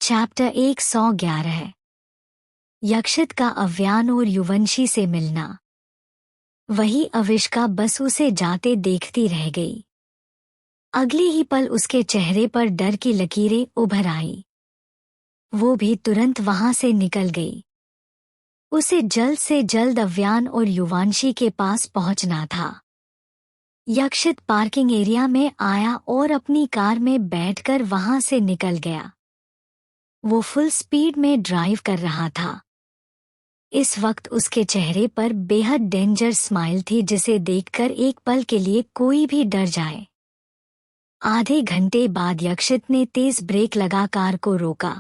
Chapter 111। यक्षित का अव्यान और युवंशी से मिलना। वही अविष्का बस उसे जाते देखती रह गई। अगले ही पल उसके चेहरे पर डर की लकीरें उभर आई। वो भी तुरंत वहां से निकल गई। उसे जल्द से जल्द अव्यान और युवांशी के पास पहुंचना था। यक्षित पार्किंग एरिया में आया और अपनी कार में बैठकर वहां से निकल गया। वो फुल स्पीड में ड्राइव कर रहा था। इस वक्त उसके चेहरे पर बेहद डेंजर स्माइल थी जिसे देखकर एक पल के लिए कोई भी डर जाए। आधे घंटे बाद यक्षित ने तेज ब्रेक लगा कार को रोका।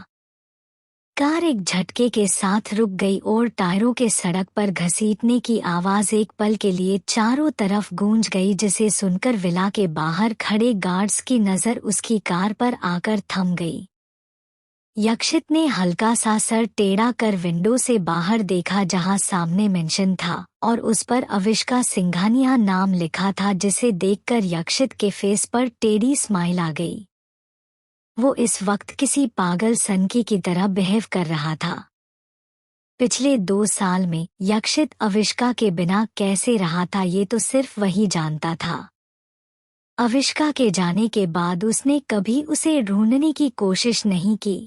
कार एक झटके के साथ रुक गई और टायरों के सड़क पर घसीटने की आवाज एक पल के लिए चारों तरफ गूंज गई, जिसे सुनकर विला के बाहर खड़े गार्ड्स की नजर उसकी कार पर आकर थम गई। यक्षित ने हल्का सा सर टेढ़ा कर विंडो से बाहर देखा जहां सामने मेंशन था और उस पर अविष्का सिंघानिया नाम लिखा था, जिसे देखकर यक्षित के फेस पर टेढ़ी स्माइल आ गई। वो इस वक्त किसी पागल सनकी की तरह बिहेव कर रहा था। पिछले 2 साल में यक्षित अविष्का के बिना कैसे रहा था ये तो सिर्फ वही जानता था। अविष्का के जाने के बाद उसने कभी उसे ढूंढने की कोशिश नहीं की।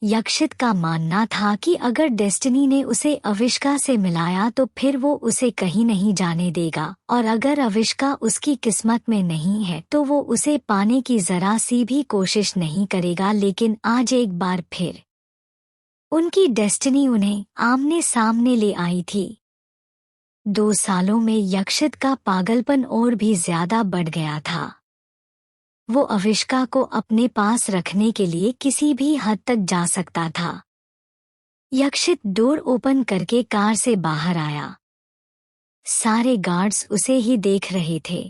यक्षित का मानना था कि अगर डेस्टिनी ने उसे अविष्का से मिलाया तो फिर वो उसे कहीं नहीं जाने देगा, और अगर अविष्का उसकी किस्मत में नहीं है तो वो उसे पाने की जरा सी भी कोशिश नहीं करेगा। लेकिन आज एक बार फिर उनकी डेस्टिनी उन्हें आमने सामने ले आई थी। 2 सालों में यक्षित का पागलपन और भी ज्यादा बढ़ गया था। वो अविष्का को अपने पास रखने के लिए किसी भी हद तक जा सकता था। यक्षित डोर ओपन करके कार से बाहर आया। सारे गार्ड्स उसे ही देख रहे थे।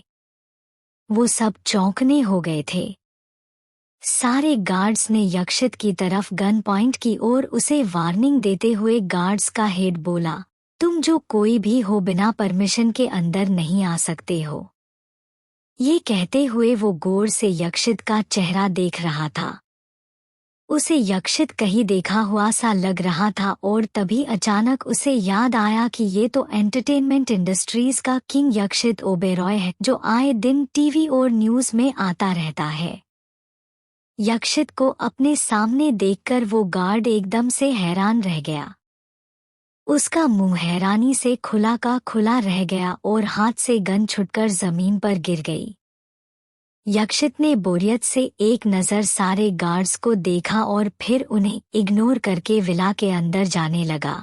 वो सब चौंकने हो गए थे। सारे गार्ड्स ने यक्षित की तरफ गन पॉइंट की और उसे वार्निंग देते हुए गार्ड्स का हेड बोला, तुम जो कोई भी हो बिना परमिशन के अंदर नहीं आ सकते हो। ये कहते हुए वो गौर से यक्षित का चेहरा देख रहा था। उसे यक्षित कहीं देखा हुआ सा लग रहा था और तभी अचानक उसे याद आया कि ये तो एंटरटेनमेंट इंडस्ट्रीज का किंग यक्षित ओबेरॉय है, जो आए दिन टीवी और न्यूज में आता रहता है। यक्षित को अपने सामने देखकर वो गार्ड एकदम से हैरान रह गया। उसका मुंह हैरानी से खुला का खुला रह गया और हाथ से गन छुटकर जमीन पर गिर गई। यक्षित ने बोरियत से एक नज़र सारे गार्ड्स को देखा और फिर उन्हें इग्नोर करके विला के अंदर जाने लगा।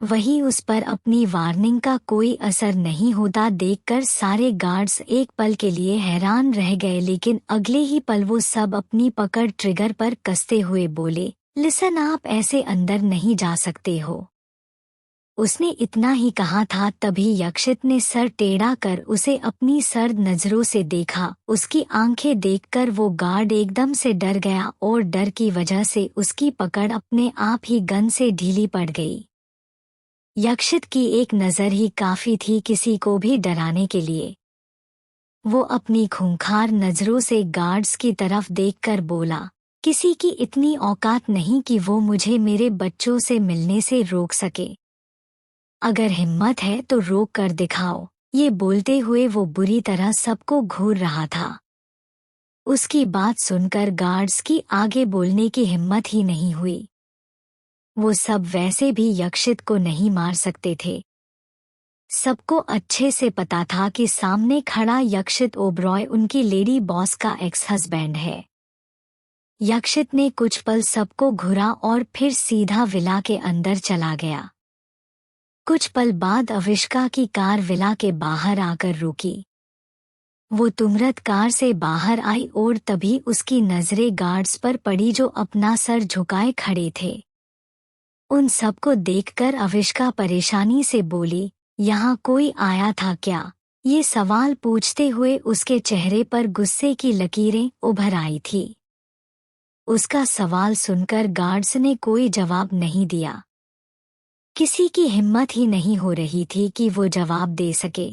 वहीं उस पर अपनी वार्निंग का कोई असर नहीं होता देखकर सारे गार्ड्स एक पल के लिए हैरान रह गए, लेकिन अगले ही पल वो सब अपनी पकड़ ट्रिगर पर कसते हुए बोले, लिसन, आप ऐसे अंदर नहीं जा सकते हो। उसने इतना ही कहा था तभी यक्षित ने सर टेढ़ा कर उसे अपनी सर्द नजरों से देखा। उसकी आंखें देखकर वो गार्ड एकदम से डर गया और डर की वजह से उसकी पकड़ अपने आप ही गन से ढीली पड़ गई। यक्षित की एक नज़र ही काफी थी किसी को भी डराने के लिए। वो अपनी खूंखार नजरों से गार्ड्स की तरफ देखकर बोला, किसी की इतनी औकात नहीं कि वो मुझे मेरे बच्चों से मिलने से रोक सके। अगर हिम्मत है तो रोक कर दिखाओ। ये बोलते हुए वो बुरी तरह सबको घूर रहा था। उसकी बात सुनकर गार्ड्स की आगे बोलने की हिम्मत ही नहीं हुई। वो सब वैसे भी यक्षित को नहीं मार सकते थे। सबको अच्छे से पता था कि सामने खड़ा यक्षित ओबरॉय उनकी लेडी बॉस का एक्स हस्बैंड है। यक्षित ने कुछ पल सबको घुरा और फिर सीधा विला के अंदर चला गया। कुछ पल बाद अविष्का की कार विला के बाहर आकर रुकी। वो तुरंत कार से बाहर आई और तभी उसकी नजरें गार्ड्स पर पड़ी जो अपना सर झुकाए खड़े थे। उन सबको देखकर अविष्का परेशानी से बोली, यहाँ कोई आया था क्या? ये सवाल पूछते हुए उसके चेहरे पर गुस्से की लकीरें उभर आई थी। उसका सवाल सुनकर गार्ड्स ने कोई जवाब नहीं दिया। किसी की हिम्मत ही नहीं हो रही थी कि वो जवाब दे सके।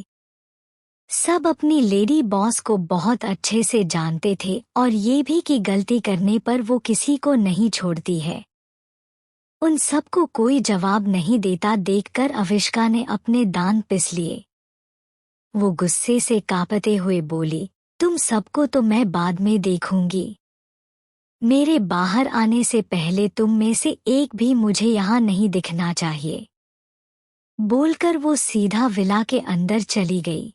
सब अपनी लेडी बॉस को बहुत अच्छे से जानते थे और ये भी कि गलती करने पर वो किसी को नहीं छोड़ती है। उन सबको कोई जवाब नहीं देता देखकर अविष्का ने अपने दांत पिस लिए। वो गुस्से से कांपते हुए बोली, तुम सबको तो मैं बाद में देखूंगी। मेरे बाहर आने से पहले तुम में से एक भी मुझे यहाँ नहीं दिखना चाहिए। बोलकर वो सीधा विला के अंदर चली गई।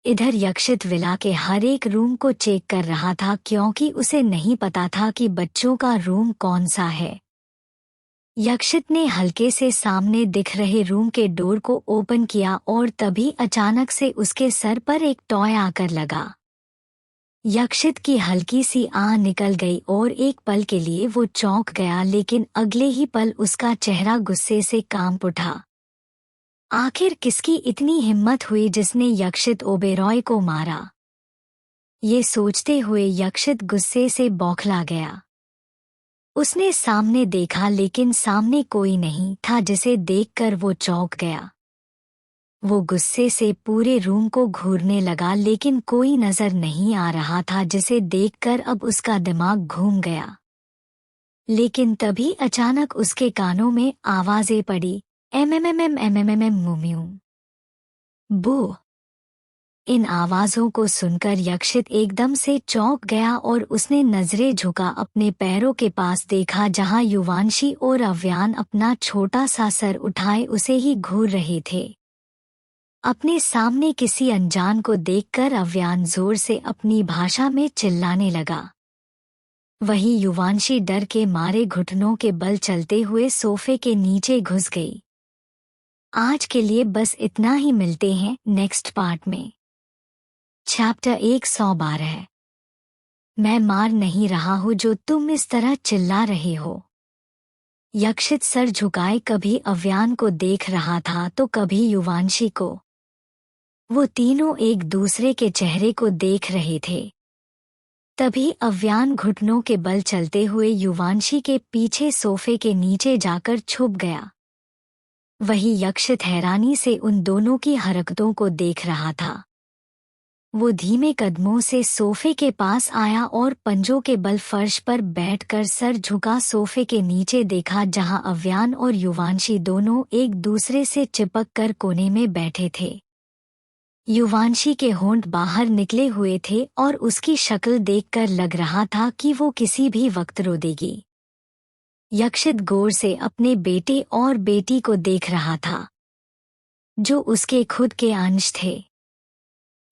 इधर यक्षित विला के हर एक रूम को चेक कर रहा था क्योंकि उसे नहीं पता था कि बच्चों का रूम कौन सा है। यक्षित ने हल्के से सामने दिख रहे रूम के डोर को ओपन किया और तभी अचानक से उसके सर पर एक टॉय आकर लगा। यक्षित की हल्की सी आह निकल गई और एक पल के लिए वो चौंक गया, लेकिन अगले ही पल उसका चेहरा गुस्से से कांप उठा। आखिर किसकी इतनी हिम्मत हुई जिसने यक्षित ओबेरॉय को मारा? ये सोचते हुए यक्षित गुस्से से बौखला गया। उसने सामने देखा लेकिन सामने कोई नहीं था, जिसे देखकर वो चौंक गया। वो गुस्से से पूरे रूम को घूरने लगा लेकिन कोई नजर नहीं आ रहा था, जिसे देखकर अब उसका दिमाग घूम गया। लेकिन तभी अचानक उसके कानों में आवाजें पड़ी, मुम्यू बू। इन आवाजों को सुनकर यक्षित एकदम से चौंक गया और उसने नजरें झुका अपने पैरों के पास देखा, जहां युवांशी और अव्यान अपना छोटा सा सर उठाए उसे ही घूर रहे थे। अपने सामने किसी अनजान को देखकर अव्यान जोर से अपनी भाषा में चिल्लाने लगा। वही युवांशी डर के मारे घुटनों के बल चलते हुए सोफे के नीचे घुस गई। आज के लिए बस इतना ही, मिलते हैं नेक्स्ट पार्ट में। चैप्टर 112। मैं मार नहीं रहा हूँ जो तुम इस तरह चिल्ला रहे हो। यक्षित सर झुकाए कभी अव्यान को देख रहा था तो कभी युवांशी को। वो तीनों एक दूसरे के चेहरे को देख रहे थे। तभी अव्यान घुटनों के बल चलते हुए युवांशी के पीछे सोफे के नीचे जाकर छुप गया। वही यक्षित हैरानी से उन दोनों की हरकतों को देख रहा था। वो धीमे कदमों से सोफे के पास आया और पंजों के बल फर्श पर बैठकर सर झुका सोफे के नीचे देखा, जहां अव्यान और युवांशी दोनों एक दूसरे से चिपक कर कोने में बैठे थे। युवांशी के होंठ बाहर निकले हुए थे और उसकी शक्ल देखकर लग रहा था कि वो किसी भी वक्त रो देगी। यक्षित गौर से अपने बेटे और बेटी को देख रहा था, जो उसके खुद के अंश थे।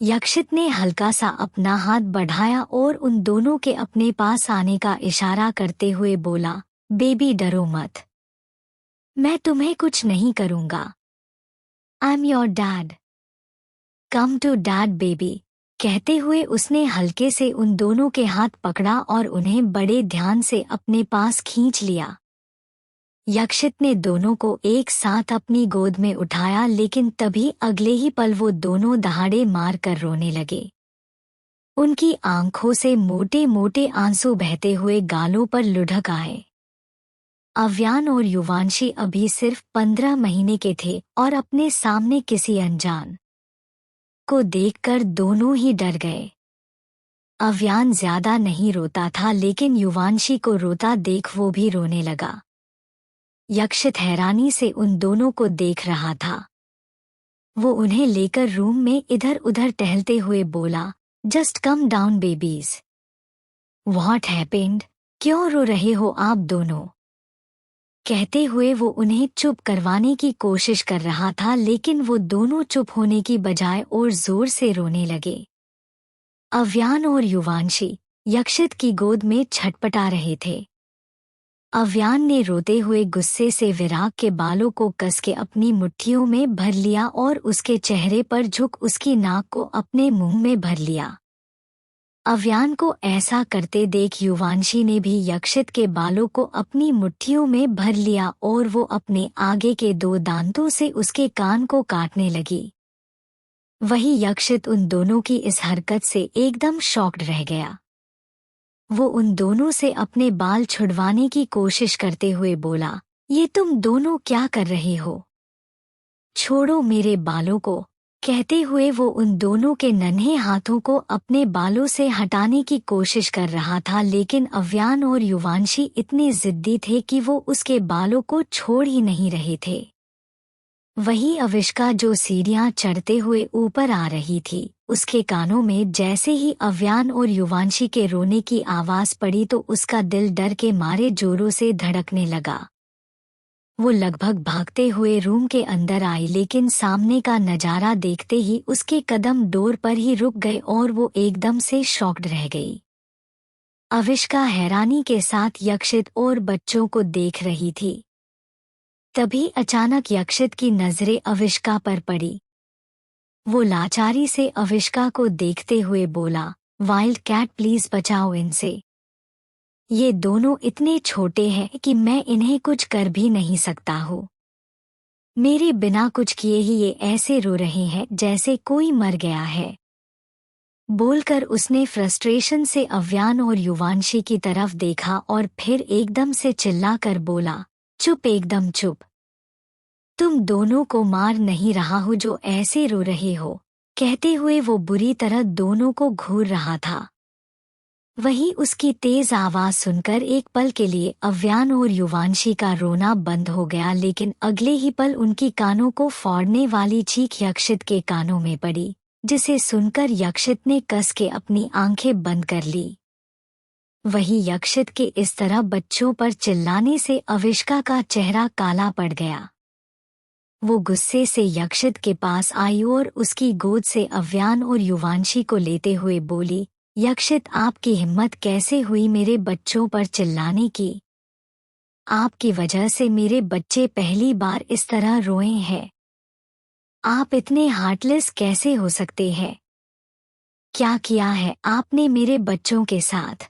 यक्षित ने हल्का सा अपना हाथ बढ़ाया और उन दोनों के अपने पास आने का इशारा करते हुए बोला, बेबी डरो मत, मैं तुम्हें कुछ नहीं करूंगा। I am your dad, come to dad baby. कहते हुए उसने हल्के से उन दोनों के हाथ पकड़ा और उन्हें बड़े ध्यान से अपने पास खींच लिया। यक्षित ने दोनों को एक साथ अपनी गोद में उठाया, लेकिन तभी अगले ही पल वो दोनों दहाड़े मार कर रोने लगे। उनकी आंखों से मोटे मोटे आंसू बहते हुए गालों पर लुढ़क आए। अव्यान और युवांशी अभी सिर्फ 15 महीने के थे और अपने सामने किसी अनजान को देखकर दोनों ही डर गए। अव्यान ज्यादा नहीं रोता था, लेकिन युवांशी को रोता देख वो भी रोने लगा। यक्षित हैरानी से उन दोनों को देख रहा था। वो उन्हें लेकर रूम में इधर उधर टहलते हुए बोला, just come down babies. What happened? क्यों रो रहे हो आप दोनों? कहते हुए वो उन्हें चुप करवाने की कोशिश कर रहा था, लेकिन वो दोनों चुप होने की बजाय और जोर से रोने लगे। अव्यान और युवांशी यक्षित की गोद में छटपटा रहे थे। अव्यान ने रोते हुए गुस्से से विराग के बालों को कस के अपनी मुट्ठियों में भर लिया और उसके चेहरे पर झुक उसकी नाक को अपने मुंह में भर लिया। अव्यान को ऐसा करते देख युवांशी ने भी यक्षित के बालों को अपनी मुट्ठियों में भर लिया और वो अपने आगे के 2 दांतों से उसके कान को काटने लगी। वही यक्षित उन दोनों की इस हरकत से एकदम शॉक्ड रह गया। वो उन दोनों से अपने बाल छुड़वाने की कोशिश करते हुए बोला, ये तुम दोनों क्या कर रहे हो? छोड़ो मेरे बालों को, कहते हुए वो उन दोनों के नन्हे हाथों को अपने बालों से हटाने की कोशिश कर रहा था, लेकिन अव्यान और युवांशी इतने जिद्दी थे कि वो उसके बालों को छोड़ ही नहीं रहे थे। वही अविष्का जो सीढ़ियां चढ़ते हुए ऊपर आ रही थी, उसके कानों में जैसे ही अव्यान और युवांशी के रोने की आवाज पड़ी तो उसका दिल डर के मारे जोरों से धड़कने लगा। वो लगभग भागते हुए रूम के अंदर आई, लेकिन सामने का नजारा देखते ही उसके कदम डोर पर ही रुक गए और वो एकदम से शॉक्ड रह गई। अविष्का हैरानी के साथ यक्षित और बच्चों को देख रही थी। तभी अचानक यक्षित की नजरें अविष्का पर पड़ी। वो लाचारी से अविष्का को देखते हुए बोला, वाइल्ड कैट प्लीज बचाओ इनसे। ये दोनों इतने छोटे हैं कि मैं इन्हें कुछ कर भी नहीं सकता हूँ। मेरे बिना कुछ किए ही ये ऐसे रो रहे हैं जैसे कोई मर गया है। बोलकर उसने फ्रस्ट्रेशन से अव्यान और युवांशी की तरफ देखा और फिर एकदम से चिल्लाकर बोला, चुप, एकदम चुप। तुम दोनों को मार नहीं रहा हूँ जो ऐसे रो रहे हो। कहते हुए वो बुरी तरह दोनों को घूर रहा था। वहीं उसकी तेज आवाज सुनकर एक पल के लिए अव्यान और युवांशी का रोना बंद हो गया, लेकिन अगले ही पल उनकी कानों को फाड़ने वाली चीख यक्षित के कानों में पड़ी, जिसे सुनकर यक्षित ने कस के अपनी आंखें बंद कर ली। वहीं यक्षित के इस तरह बच्चों पर चिल्लाने से अविष्का का चेहरा काला पड़ गया। वो गुस्से से यक्षित के पास आई और उसकी गोद से अव्यान और युवांशी को लेते हुए बोली, यक्षित, आपकी हिम्मत कैसे हुई मेरे बच्चों पर चिल्लाने की? आपकी वजह से मेरे बच्चे पहली बार इस तरह रोए हैं। आप इतने हार्टलेस कैसे हो सकते हैं? क्या किया है आपने मेरे बच्चों के साथ?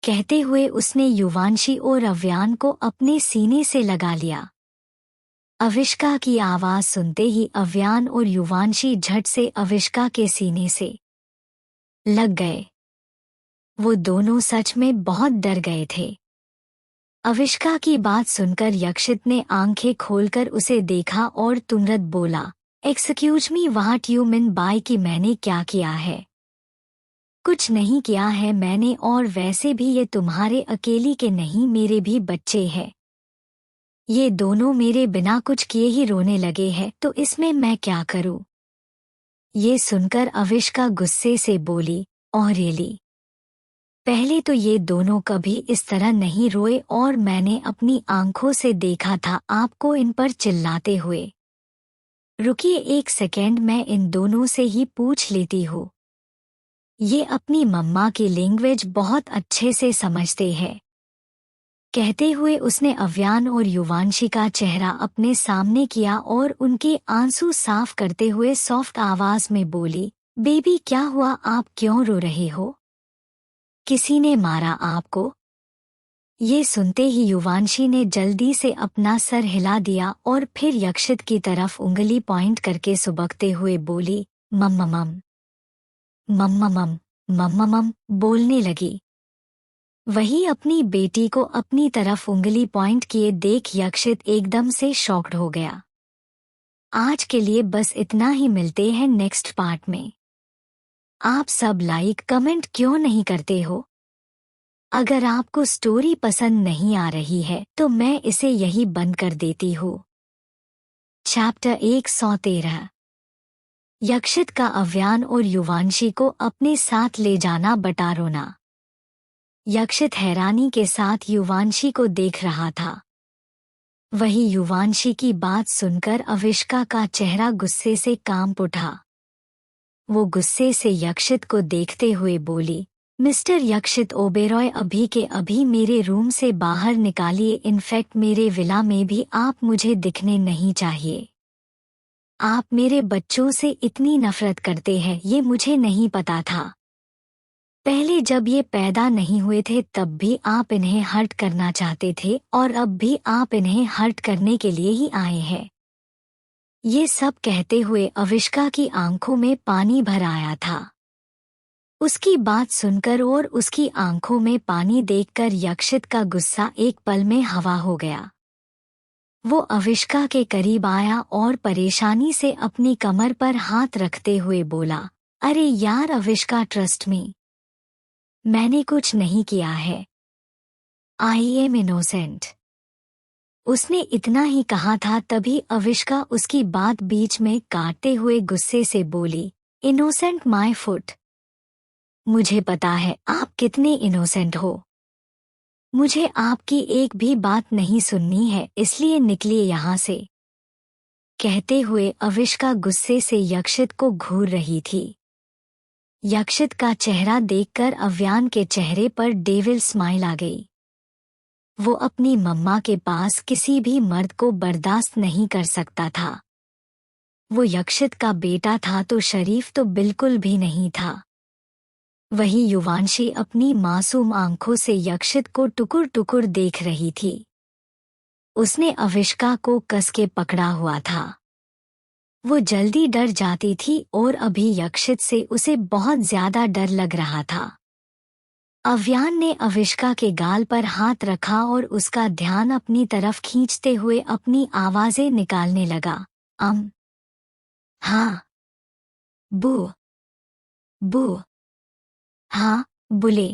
कहते हुए उसने युवांशी और अव्यान को अपने सीने से लगा लिया। अविष्का की आवाज सुनते ही अव्यान और युवांशी झट से अविष्का के सीने से लग गए। वो दोनों सच में बहुत डर गए थे। अविष्का की बात सुनकर यक्षित ने आंखें खोलकर उसे देखा और तुरंत बोला, excuse me, what you mean by कि मैंने क्या किया है? कुछ नहीं किया है मैंने, और वैसे भी ये तुम्हारे अकेली के नहीं, मेरे भी बच्चे हैं। ये दोनों मेरे बिना कुछ किए ही रोने लगे हैं, तो इसमें मैं क्या करूं? ये सुनकर अविष्का गुस्से से बोली, ओह रियली? पहले तो ये दोनों कभी इस तरह नहीं रोए और मैंने अपनी आंखों से देखा था आपको इन पर चिल्लाते हुए। रुकिए एक सेकेंड, मैं इन दोनों से ही पूछ लेती हूँ। ये अपनी मम्मा की लैंग्वेज बहुत अच्छे से समझते हैं। कहते हुए उसने अव्यान और युवांशी का चेहरा अपने सामने किया और उनके आंसू साफ करते हुए सॉफ्ट आवाज में बोली, बेबी क्या हुआ, आप क्यों रो रहे हो? किसी ने मारा आपको? ये सुनते ही युवांशी ने जल्दी से अपना सर हिला दिया और फिर यक्षित की तरफ उंगली पॉइंट करके सुबकते हुए बोली, मम्मम मम्मम मम्मम बोलने लगी। वही अपनी बेटी को अपनी तरफ उंगली पॉइंट किए देख यक्षित एकदम से शॉक्ड हो गया। आज के लिए बस इतना ही, मिलते हैं नेक्स्ट पार्ट में। आप सब लाइक कमेंट क्यों नहीं करते हो? अगर आपको स्टोरी पसंद नहीं आ रही है तो मैं इसे यही बंद कर देती हूँ। चैप्टर 113। यक्षित का अव्यान और युवांशी को अपने साथ ले जाना बटारोना। यक्षित हैरानी के साथ युवांशी को देख रहा था। वही युवांशी की बात सुनकर अविष्का का चेहरा गुस्से से कांप उठा। वो गुस्से से यक्षित को देखते हुए बोली, मिस्टर यक्षित ओबेरॉय, अभी के अभी मेरे रूम से बाहर निकालिए, इनफैक्ट मेरे विला में भी आप मुझे दिखने नहीं चाहिए। आप मेरे बच्चों से इतनी नफरत करते हैं ये मुझे नहीं पता था। पहले जब ये पैदा नहीं हुए थे तब भी आप इन्हें हर्ट करना चाहते थे और अब भी आप इन्हें हर्ट करने के लिए ही आए हैं। ये सब कहते हुए अविष्का की आंखों में पानी भर आया था। उसकी बात सुनकर और उसकी आंखों में पानी देखकर यक्षित का गुस्सा एक पल में हवा हो गया। वो अविष्का के करीब आया और परेशानी से अपनी कमर पर हाथ रखते हुए बोला, अरे यार अविष्का, ट्रस्ट मी, मैंने कुछ नहीं किया है। I am innocent. उसने इतना ही कहा था तभी अविष्का उसकी बात बीच में काटते हुए गुस्से से बोली, इनोसेंट माय फुट। मुझे पता है आप कितने इनोसेंट हो। मुझे आपकी एक भी बात नहीं सुननी है, इसलिए निकलिए यहाँ से। कहते हुए अविष्का गुस्से से यक्षित को घूर रही थी। यक्षित का चेहरा देखकर अव्यान के चेहरे पर डेविल स्माइल आ गई। वो अपनी मम्मा के पास किसी भी मर्द को बर्दाश्त नहीं कर सकता था। वो यक्षित का बेटा था तो शरीफ तो बिल्कुल भी नहीं था। वही युवांशी अपनी मासूम आंखों से यक्षित को टुकुर टुकुर देख रही थी। उसने अविष्का को कस के पकड़ा हुआ था। वो जल्दी डर जाती थी और अभी यक्षित से उसे बहुत ज्यादा डर लग रहा था। अव्यान ने अविष्का के गाल पर हाथ रखा और उसका ध्यान अपनी तरफ खींचते हुए अपनी आवाजें निकालने लगा। हाँ, बू, बू, हाँ, बुले।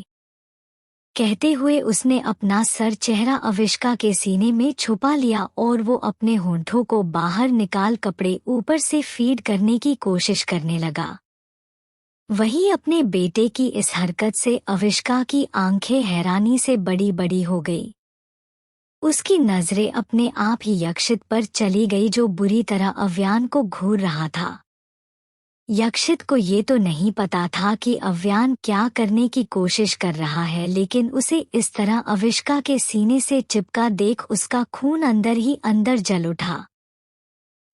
कहते हुए उसने अपना सर चेहरा अविष्का के सीने में छुपा लिया और वो अपने होंठों को बाहर निकाल कपड़े ऊपर से फीड करने की कोशिश करने लगा। वही अपने बेटे की इस हरकत से अविष्का की आंखें हैरानी से बड़ी बड़ी हो गई। उसकी नजरें अपने आप ही यक्षित पर चली गई जो बुरी तरह अव्यान को घूर रहा था। यक्षित को ये तो नहीं पता था कि अव्यान क्या करने की कोशिश कर रहा है, लेकिन उसे इस तरह अविष्का के सीने से चिपका देख उसका खून अंदर ही अंदर जल उठा।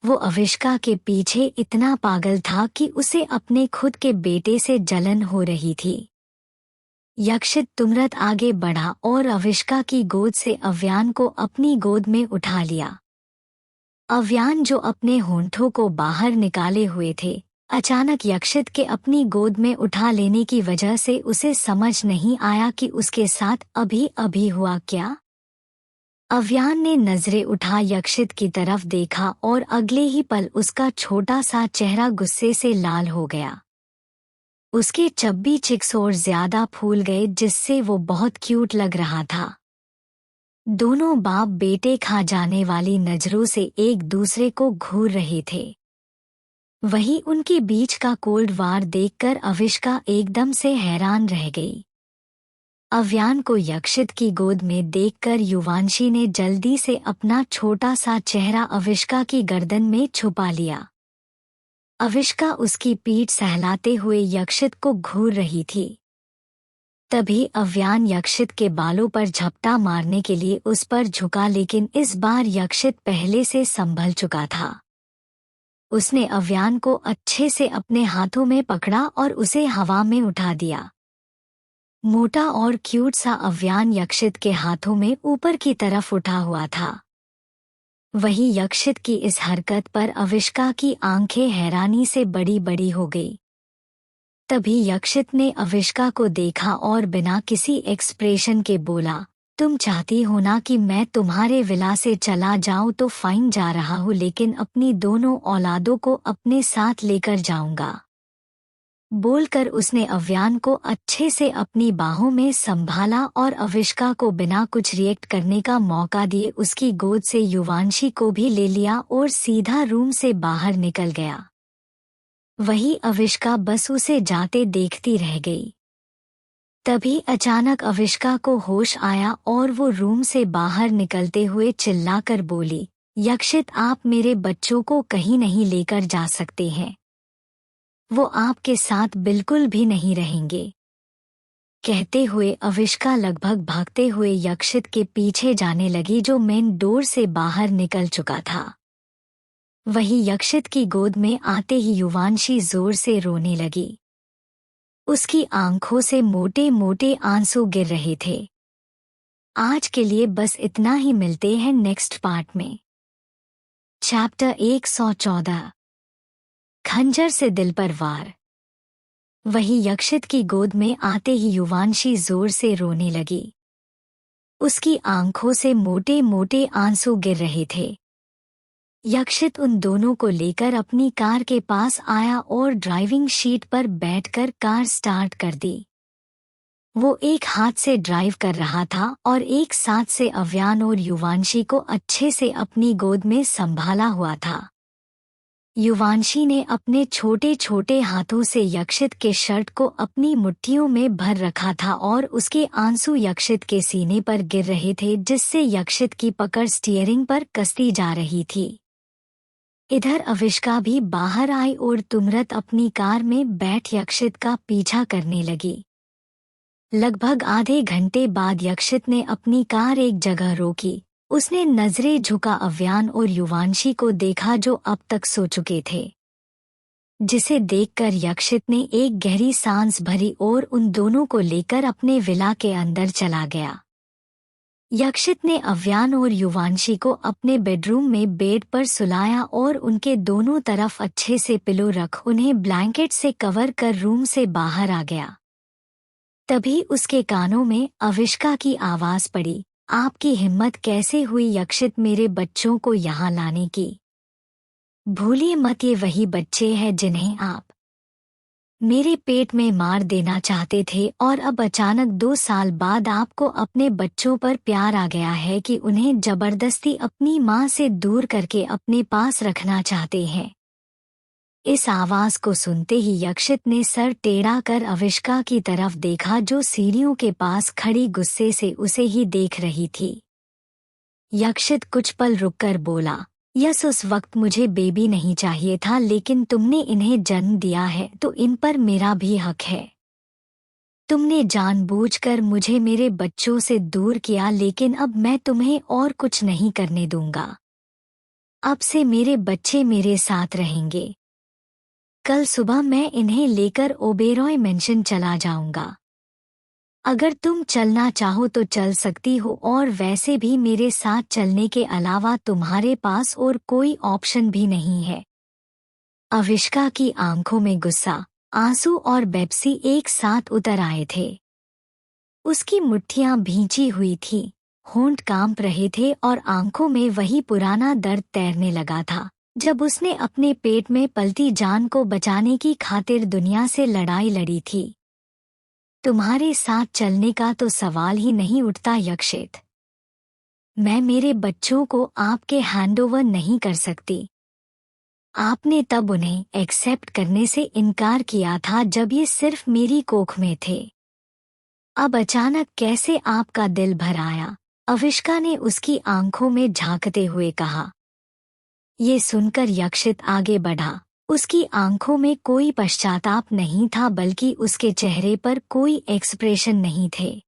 वो अविष्का के पीछे इतना पागल था कि उसे अपने खुद के बेटे से जलन हो रही थी। यक्षित तुरंत आगे बढ़ा और अविष्का की गोद से अव्यान को अपनी गोद में उठा लिया। अव्यान जो अपने होंठों को बाहर निकाले हुए थे, अचानक यक्षित के अपनी गोद में उठा लेने की वजह से उसे समझ नहीं आया कि उसके साथ अभी अभी हुआ क्या। अव्यान ने नजरें उठा यक्षित की तरफ देखा और अगले ही पल उसका छोटा सा चेहरा गुस्से से लाल हो गया। उसके चब्बी चिक्स और ज्यादा फूल गए जिससे वो बहुत क्यूट लग रहा था। दोनों बाप बेटे खा जाने वाली नजरों से एक दूसरे को घूर रहे थे। वही उनके बीच का कोल्ड वार देखकर अविष्का एकदम से हैरान रह गई। अव्यान को यक्षित की गोद में देखकर युवांशी ने जल्दी से अपना छोटा सा चेहरा अविष्का की गर्दन में छुपा लिया। अविष्का उसकी पीठ सहलाते हुए यक्षित को घूर रही थी। तभी अव्यान यक्षित के बालों पर झपटा मारने के लिए उस पर झुका, लेकिन इस बार यक्षित पहले से संभल चुका था। उसने अव्यान को अच्छे से अपने हाथों में पकड़ा और उसे हवा में उठा दिया। मोटा और क्यूट सा अव्यान यक्षित के हाथों में ऊपर की तरफ उठा हुआ था। वही यक्षित की इस हरकत पर अविष्का की आंखें हैरानी से बड़ी बड़ी हो गई। तभी यक्षित ने अविष्का को देखा और बिना किसी एक्सप्रेशन के बोला, तुम चाहती हो ना कि मैं तुम्हारे विला से चला जाऊं, तो फाइन, जा रहा हूं, लेकिन अपनी दोनों औलादों को अपने साथ लेकर जाऊंगा। बोलकर उसने अव्यान को अच्छे से अपनी बाहों में संभाला और अविष्का को बिना कुछ रिएक्ट करने का मौका दिए उसकी गोद से युवांशी को भी ले लिया और सीधा रूम से बाहर निकल गया। वही अविष्का बस उसे जाते देखती रह गई। तभी अचानक अविष्का को होश आया और वो रूम से बाहर निकलते हुए चिल्लाकर बोली, यक्षित, आप मेरे बच्चों को कहीं नहीं लेकर जा सकते हैं। वो आपके साथ बिल्कुल भी नहीं रहेंगे। कहते हुए अविष्का लगभग भागते हुए यक्षित के पीछे जाने लगी जो मेन डोर से बाहर निकल चुका था। वही यक्षित की गोद में आते ही युवांशी जोर से रोने लगी। उसकी आंखों से मोटे मोटे आंसू गिर रहे थे। आज के लिए बस इतना ही, मिलते हैं नेक्स्ट पार्ट में। चैप्टर 114, खंजर से दिल पर वार। वही यक्षित की गोद में आते ही युवांशी जोर से रोने लगी। उसकी आंखों से मोटे मोटे आंसू गिर रहे थे। यक्षित उन दोनों को लेकर अपनी कार के पास आया और ड्राइविंग सीट पर बैठकर कार स्टार्ट कर दी। वो एक हाथ से ड्राइव कर रहा था और एक साथ से अव्यान और युवांशी को अच्छे से अपनी गोद में संभाला हुआ था। युवांशी ने अपने छोटे छोटे हाथों से यक्षित के शर्ट को अपनी मुट्ठियों में भर रखा था और उसके आंसू यक्षित के सीने पर गिर रहे थे, जिससे यक्षित की पकड़ स्टीयरिंग पर कसती जा रही थी। इधर अविष्का भी बाहर आई और तुमरत अपनी कार में बैठ यक्षित का पीछा करने लगी। लगभग आधे घंटे बाद यक्षित ने अपनी कार एक जगह रोकी। उसने नजरें झुका अव्यान और युवांशी को देखा जो अब तक सो चुके थे, जिसे देखकर यक्षित ने एक गहरी सांस भरी और उन दोनों को लेकर अपने विला के अंदर चला गया। यक्षित ने अव्यान और युवांशी को अपने बेडरूम में बेड पर सुलाया और उनके दोनों तरफ अच्छे से पिलो रख उन्हें ब्लैंकेट से कवर कर रूम से बाहर आ गया। तभी उसके कानों में अविष्का की आवाज पड़ी, आपकी हिम्मत कैसे हुई यक्षित मेरे बच्चों को यहाँ लाने की? भूलिए मत ये वही बच्चे हैं जिन्हें आप मेरे पेट में मार देना चाहते थे और अब अचानक 2 साल बाद आपको अपने बच्चों पर प्यार आ गया है कि उन्हें जबरदस्ती अपनी माँ से दूर करके अपने पास रखना चाहते हैं। इस आवाज को सुनते ही यक्षित ने सर टेढ़ा कर अविष्का की तरफ देखा जो सीढ़ियों के पास खड़ी गुस्से से उसे ही देख रही थी। यक्षित कुछ पल रुककर बोला, यस उस वक्त मुझे बेबी नहीं चाहिए था, लेकिन तुमने इन्हें जन्म दिया है तो इन पर मेरा भी हक है। तुमने जानबूझकर मुझे मेरे बच्चों से दूर किया, लेकिन अब मैं तुम्हें और कुछ नहीं करने दूंगा। अब से मेरे बच्चे मेरे साथ रहेंगे। कल सुबह मैं इन्हें लेकर ओबेरॉय मेंशन चला जाऊंगा। अगर तुम चलना चाहो तो चल सकती हो, और वैसे भी मेरे साथ चलने के अलावा तुम्हारे पास और कोई ऑप्शन भी नहीं है। अविष्का की आंखों में गुस्सा, आंसू और बेपसी एक साथ उतर आए थे। उसकी मुट्ठियां भींची हुई थीं, होंठ कांप रहे थे और आंखों में वही पुराना दर्द तैरने लगा था जब उसने अपने पेट में पलती जान को बचाने की खातिर दुनिया से लड़ाई लड़ी थी। तुम्हारे साथ चलने का तो सवाल ही नहीं उठता यक्षित। मैं मेरे बच्चों को आपके हैंडओवर नहीं कर सकती। आपने तब उन्हें एक्सेप्ट करने से इनकार किया था जब ये सिर्फ मेरी कोख में थे। अब अचानक कैसे आपका दिल भर आया? अविष्का ने उसकी आंखों में झांकते हुए कहा। ये सुनकर यक्षित आगे बढ़ा। उसकी आंखों में कोई पश्चाताप नहीं था, बल्कि उसके चेहरे पर कोई एक्सप्रेशन नहीं थे।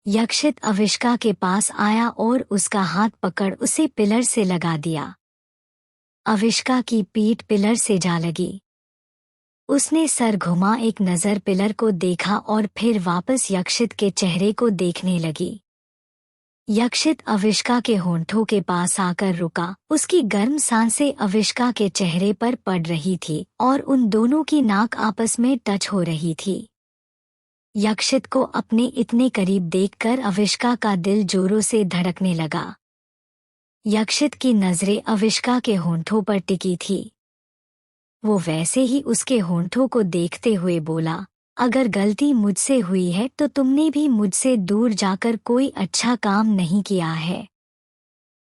यक्षित अविष्का के पास आया और उसका हाथ पकड़ उसे पिलर से लगा दिया। अविष्का की पीठ पिलर से जा लगी। उसने सर घुमा, एक नज़र पिलर को देखा और फिर वापस यक्षित के चेहरे को देखने लगी। यक्षित अविष्का के होंठों के पास आकर रुका। उसकी गर्म सांसें अविष्का के चेहरे पर पड़ रही थी और उन दोनों की नाक आपस में टच हो रही थी। यक्षित को अपने इतने करीब देखकर अविष्का का दिल जोरों से धड़कने लगा। यक्षित की नजरें अविष्का के होंठों पर टिकी थी। वो वैसे ही उसके होंठों को देखते हुए बोला, अगर गलती मुझसे हुई है तो तुमने भी मुझसे दूर जाकर कोई अच्छा काम नहीं किया है।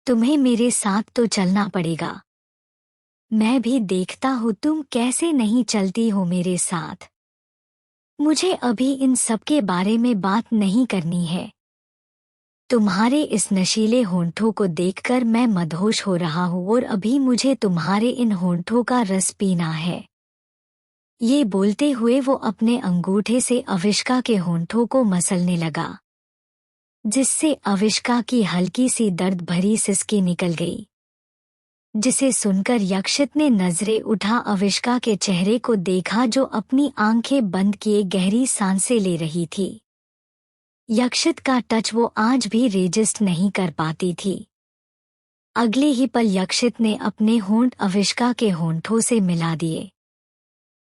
तुम्हें मेरे साथ तो चलना पड़ेगा। मैं भी देखता हूँ तुम कैसे नहीं चलती हो मेरे साथ। मुझे अभी इन सब के बारे में बात नहीं करनी है। तुम्हारे इस नशीले होंठों को देखकर मैं मदहोश हो रहा हूँ और अभी मुझे तुम्हारे इन होंठों का रस पीना है। ये बोलते हुए वो अपने अंगूठे से अविष्का के होंठों को मसलने लगा, जिससे अविष्का की हल्की सी दर्द भरी सिसकी निकल गई, जिसे सुनकर यक्षित ने नजरें उठा अविष्का के चेहरे को देखा जो अपनी आंखें बंद किए गहरी सांसें ले रही थी। यक्षित का टच वो आज भी रेजिस्ट नहीं कर पाती थी। अगले ही पल यक्षित ने अपने होंठ अविष्का के होंठों से मिला दिए।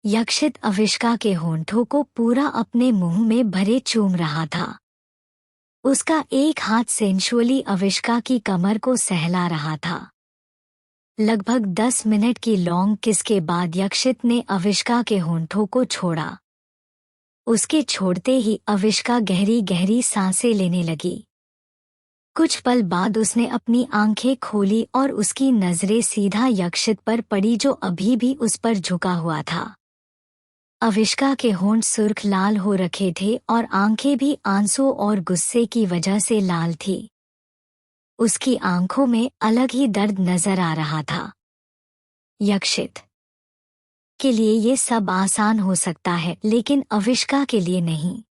यक्षित अविष्का के होंठों को पूरा अपने मुंह में भरे चूम रहा था। उसका एक हाथ सेंशुअली अविष्का की कमर को सहला रहा था। लगभग 10 मिनट की लॉन्ग किस के बाद यक्षित ने अविष्का के होंठों को छोड़ा। उसके छोड़ते ही अविष्का गहरी गहरी सांसें लेने लगी। कुछ पल बाद उसने अपनी आंखें खोली और उसकी नजरें सीधा यक्षित पर पड़ी जो अभी भी उस पर झुका हुआ था। अविष्का के होंठ सुर्ख लाल हो रखे थे और आंखें भी आंसू और गुस्से की वजह से लाल थी। उसकी आंखों में अलग ही दर्द नजर आ रहा था। यक्षित के लिए ये सब आसान हो सकता है, लेकिन अविष्का के लिए नहीं।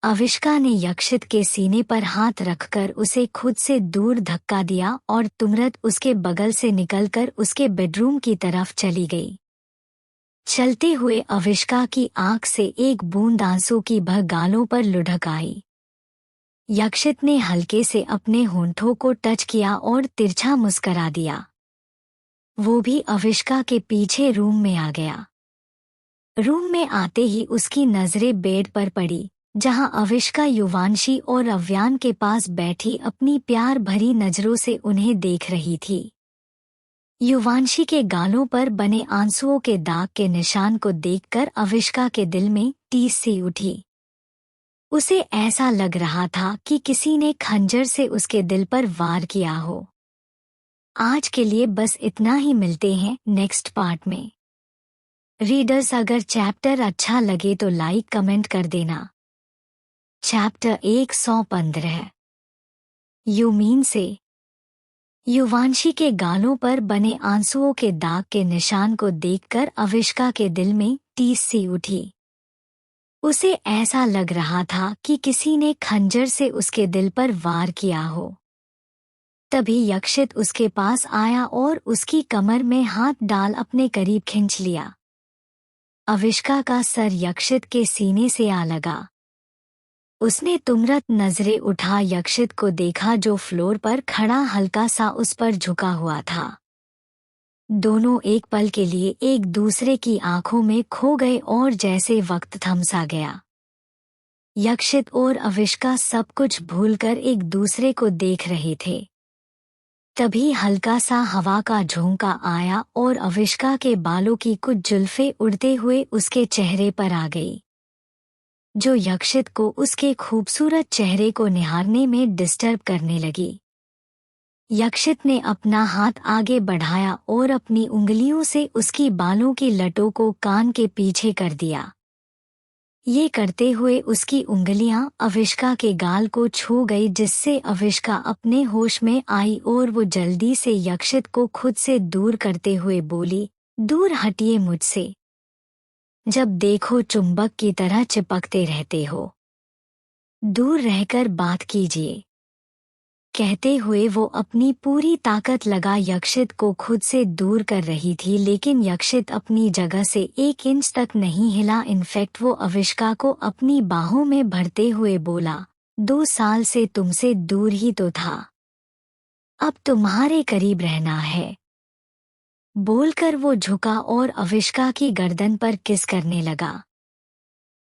अविष्का ने यक्षित के सीने पर हाथ रखकर उसे खुद से दूर धक्का दिया और तुरंत उसके बगल से निकलकर उसके बेडरूम की तरफ चली गई। चलते हुए अविष्का की आंख से एक बूंद आंसू की भर गालों पर लुढ़क आई। यक्षित ने हल्के से अपने होंठों को टच किया और तिरछा मुस्करा दिया। वो भी अविष्का के पीछे रूम में आ गया। रूम में आते ही उसकी नजरें बेड पर पड़ी, जहां अविष्का युवांशी और अव्यान के पास बैठी अपनी प्यार भरी नजरों से उन्हें देख रही थी। युवांशी के गालों पर बने आंसुओं के दाग के निशान को देखकर अविष्का के दिल में टीस सी उठी। उसे ऐसा लग रहा था कि किसी ने खंजर से उसके दिल पर वार किया हो। आज के लिए बस इतना ही, मिलते हैं नेक्स्ट पार्ट में। रीडर्स, अगर चैप्टर अच्छा लगे तो लाइक कमेंट कर देना। चैप्टर 115 यूमीन से। युवांशी के गालों पर बने आंसुओं के दाग के निशान को देखकर अविष्का के दिल में टीस सी उठी। उसे ऐसा लग रहा था कि किसी ने खंजर से उसके दिल पर वार किया हो। तभी यक्षित उसके पास आया और उसकी कमर में हाथ डाल अपने करीब खींच लिया। अविष्का का सर यक्षित के सीने से आ लगा। उसने तुरंत नजरें उठा यक्षित को देखा, जो फ्लोर पर खड़ा हल्का सा उस पर झुका हुआ था। दोनों एक पल के लिए एक दूसरे की आंखों में खो गए और जैसे वक्त थम सा गया। यक्षित और अविष्का सब कुछ भूलकर एक दूसरे को देख रहे थे। तभी हल्का सा हवा का झोंका आया और अविष्का के बालों की कुछ जुल्फें उड़ते हुए उसके चेहरे पर आ गई, जो यक्षित को उसके खूबसूरत चेहरे को निहारने में डिस्टर्ब करने लगी। यक्षित ने अपना हाथ आगे बढ़ाया और अपनी उंगलियों से उसकी बालों की लटों को कान के पीछे कर दिया। ये करते हुए उसकी उंगलियां अविष्का के गाल को छू गई, जिससे अविष्का अपने होश में आई और वो जल्दी से यक्षित को खुद से दूर करते हुए बोली, दूर हटिए मुझसे। जब देखो चुंबक की तरह चिपकते रहते हो, दूर रहकर बात कीजिए। कहते हुए वो अपनी पूरी ताकत लगा यक्षित को खुद से दूर कर रही थी, लेकिन यक्षित अपनी जगह से 1 इंच तक नहीं हिला। इनफैक्ट वो अविष्का को अपनी बाहों में भरते हुए बोला, 2 साल से तुमसे दूर ही तो था, अब तुम्हारे करीब रहना है। बोलकर वो झुका और अविष्का की गर्दन पर किस करने लगा।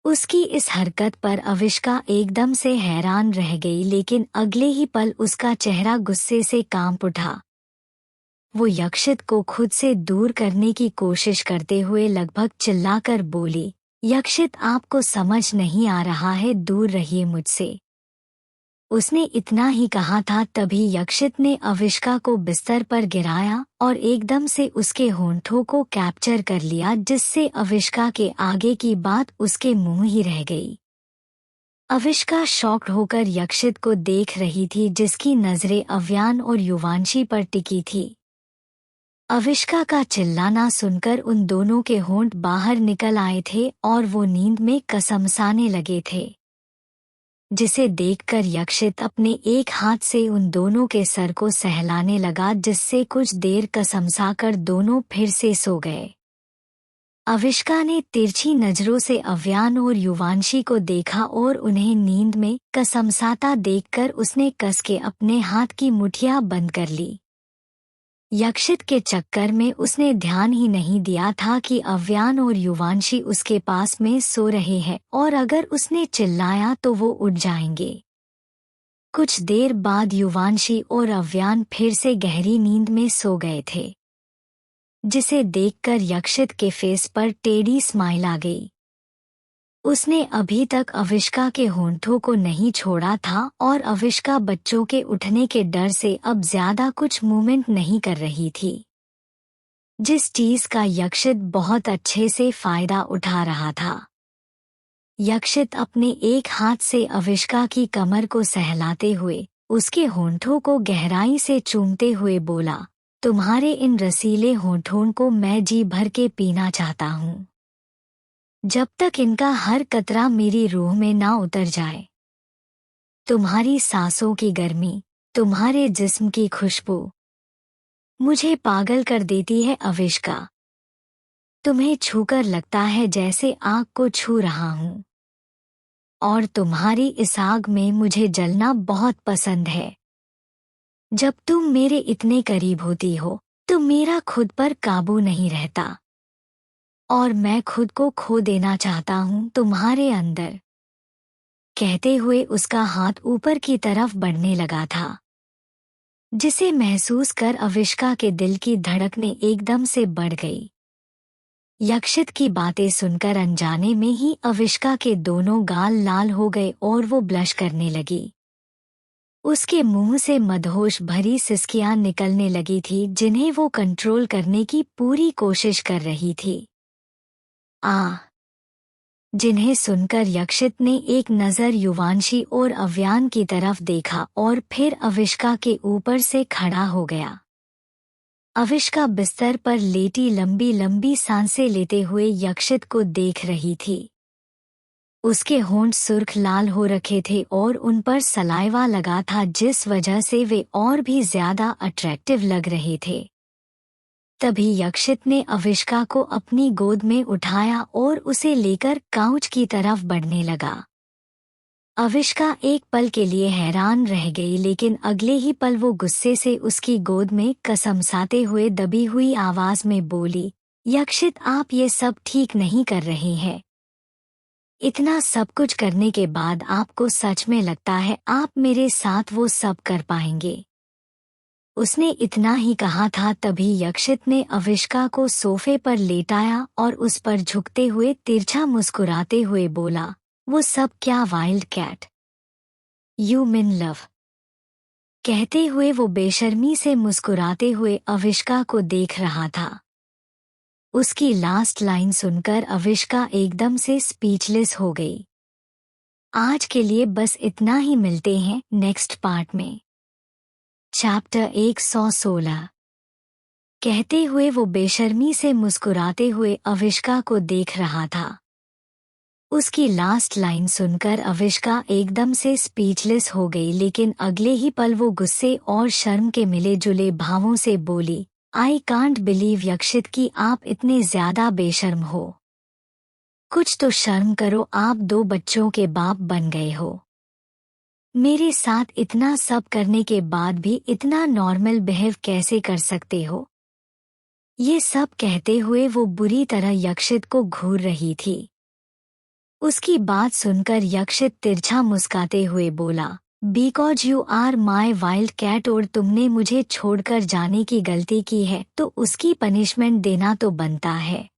उसकी इस हरकत पर अविष्का एकदम से हैरान रह गई, लेकिन अगले ही पल उसका चेहरा गुस्से से कांप उठा। वो यक्षित को खुद से दूर करने की कोशिश करते हुए लगभग चिल्लाकर बोली, यक्षित आपको समझ नहीं आ रहा है, दूर रहिए मुझसे। उसने इतना ही कहा था तभी यक्षित ने अविष्का को बिस्तर पर गिराया और एकदम से उसके होंठों को कैप्चर कर लिया, जिससे अविष्का के आगे की बात उसके मुंह ही रह गई। अविष्का शॉक्ड होकर यक्षित को देख रही थी, जिसकी नजरें अव्यान और युवांशी पर टिकी थी। अविष्का का चिल्लाना सुनकर उन दोनों के होंठ बाहर निकल आए थे और वो नींद में कसमसाने लगे थे, जिसे देखकर यक्षित अपने एक हाथ से उन दोनों के सर को सहलाने लगा, जिससे कुछ देर कसमसाकर दोनों फिर से सो गए। अविष्का ने तिरछी नजरों से अव्यान और युवांशी को देखा और उन्हें नींद में कसमसाता देखकर उसने कस के अपने हाथ की मुठियां बंद कर ली। यक्षित के चक्कर में उसने ध्यान ही नहीं दिया था कि अव्यान और युवांशी उसके पास में सो रहे हैं और अगर उसने चिल्लाया तो वो उठ जाएंगे। कुछ देर बाद युवांशी और अव्यान फिर से गहरी नींद में सो गए थे, जिसे देखकर यक्षित के फेस पर टेढ़ी स्माइल आ गई। उसने अभी तक अविष्का के होंठों को नहीं छोड़ा था और अविष्का बच्चों के उठने के डर से अब ज्यादा कुछ मूवमेंट नहीं कर रही थी, जिस चीज का यक्षित बहुत अच्छे से फायदा उठा रहा था। यक्षित अपने एक हाथ से अविष्का की कमर को सहलाते हुए उसके होंठों को गहराई से चूमते हुए बोला, तुम्हारे इन रसीले होंठों को मैं जी भर के पीना चाहता हूँ, जब तक इनका हर कतरा मेरी रूह में ना उतर जाए। तुम्हारी सांसों की गर्मी, तुम्हारे जिस्म की खुशबू मुझे पागल कर देती है अविष्का। तुम्हें छूकर लगता है जैसे आग को छू रहा हूँ, और तुम्हारी इस आग में मुझे जलना बहुत पसंद है। जब तुम मेरे इतने करीब होती हो तो मेरा खुद पर काबू नहीं रहता, और मैं खुद को खो देना चाहता हूँ तुम्हारे अंदर। कहते हुए उसका हाथ ऊपर की तरफ बढ़ने लगा था, जिसे महसूस कर अविष्का के दिल की धड़कनें एकदम से बढ़ गई। यक्षित की बातें सुनकर अनजाने में ही अविष्का के दोनों गाल लाल हो गए और वो ब्लश करने लगी। उसके मुंह से मदहोश भरी सिसकियां निकलने लगी थी, जिन्हें वो कंट्रोल करने की पूरी कोशिश कर रही थी। जिन्हें सुनकर यक्षित ने एक नज़र युवांशी और अव्यान की तरफ देखा और फिर अविष्का के ऊपर से खड़ा हो गया। अविष्का बिस्तर पर लेटी लंबी लंबी सांसें लेते हुए यक्षित को देख रही थी। उसके होंठ सुर्ख लाल हो रखे थे और उन पर सलाइवा लगा था, जिस वजह से वे और भी ज्यादा अट्रैक्टिव लग रहे थे। तभी यक्षित ने अविष्का को अपनी गोद में उठाया और उसे लेकर काउच की तरफ बढ़ने लगा। अविष्का एक पल के लिए हैरान रह गई, लेकिन अगले ही पल वो गुस्से से उसकी गोद में कसमसाते हुए दबी हुई आवाज में बोली, यक्षित आप ये सब ठीक नहीं कर रहे हैं। इतना सब कुछ करने के बाद आपको सच में लगता है आप मेरे साथ वो सब कर पाएंगे? उसने इतना ही कहा था, तभी यक्षित ने अविष्का को सोफे पर लेटाया और उस पर झुकते हुए तिरछा मुस्कुराते हुए बोला, वो सब क्या wild cat, you mean love. कहते हुए वो बेशर्मी से मुस्कुराते हुए अविष्का को देख रहा था। उसकी लास्ट लाइन सुनकर अविष्का एकदम से स्पीचलेस हो गई। आज के लिए बस इतना ही, मिलते हैं नेक्स्ट पार्ट में। चैप्टर 116। कहते हुए वो बेशर्मी से मुस्कुराते हुए अविष्का को देख रहा था। उसकी लास्ट लाइन सुनकर अविष्का एकदम से स्पीचलेस हो गई, लेकिन अगले ही पल वो गुस्से और शर्म के मिले जुले भावों से बोली, आई कांट बिलीव यक्षित कि आप इतने ज्यादा बेशर्म हो। कुछ तो शर्म करो, आप 2 बच्चों के बाप बन गए हो। मेरे साथ इतना सब करने के बाद भी इतना नॉर्मल बिहेव कैसे कर सकते हो? ये सब कहते हुए वो बुरी तरह यक्षित को घूर रही थी। उसकी बात सुनकर यक्षित तिरछा मुस्काते हुए बोला, because you are my wild cat, और तुमने मुझे छोड़कर जाने की गलती की है तो उसकी पनिशमेंट देना तो बनता है।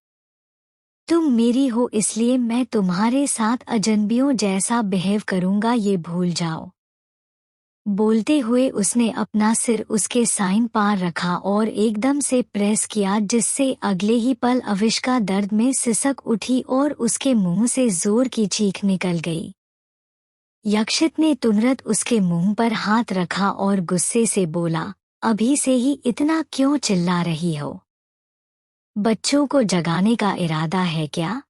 तुम मेरी हो इसलिए मैं तुम्हारे साथ अजनबियों जैसा बिहेव करूंगा, ये भूल जाओ। बोलते हुए उसने अपना सिर उसके साइन पार रखा और एकदम से प्रेस किया, जिससे अगले ही पल अविष्का दर्द में सिसक उठी और उसके मुंह से जोर की चीख निकल गई। यक्षित ने तुरंत उसके मुंह पर हाथ रखा और गुस्से से बोला, अभी से ही इतना क्यों चिल्ला रही हो? बच्चों को जगाने का इरादा है क्या?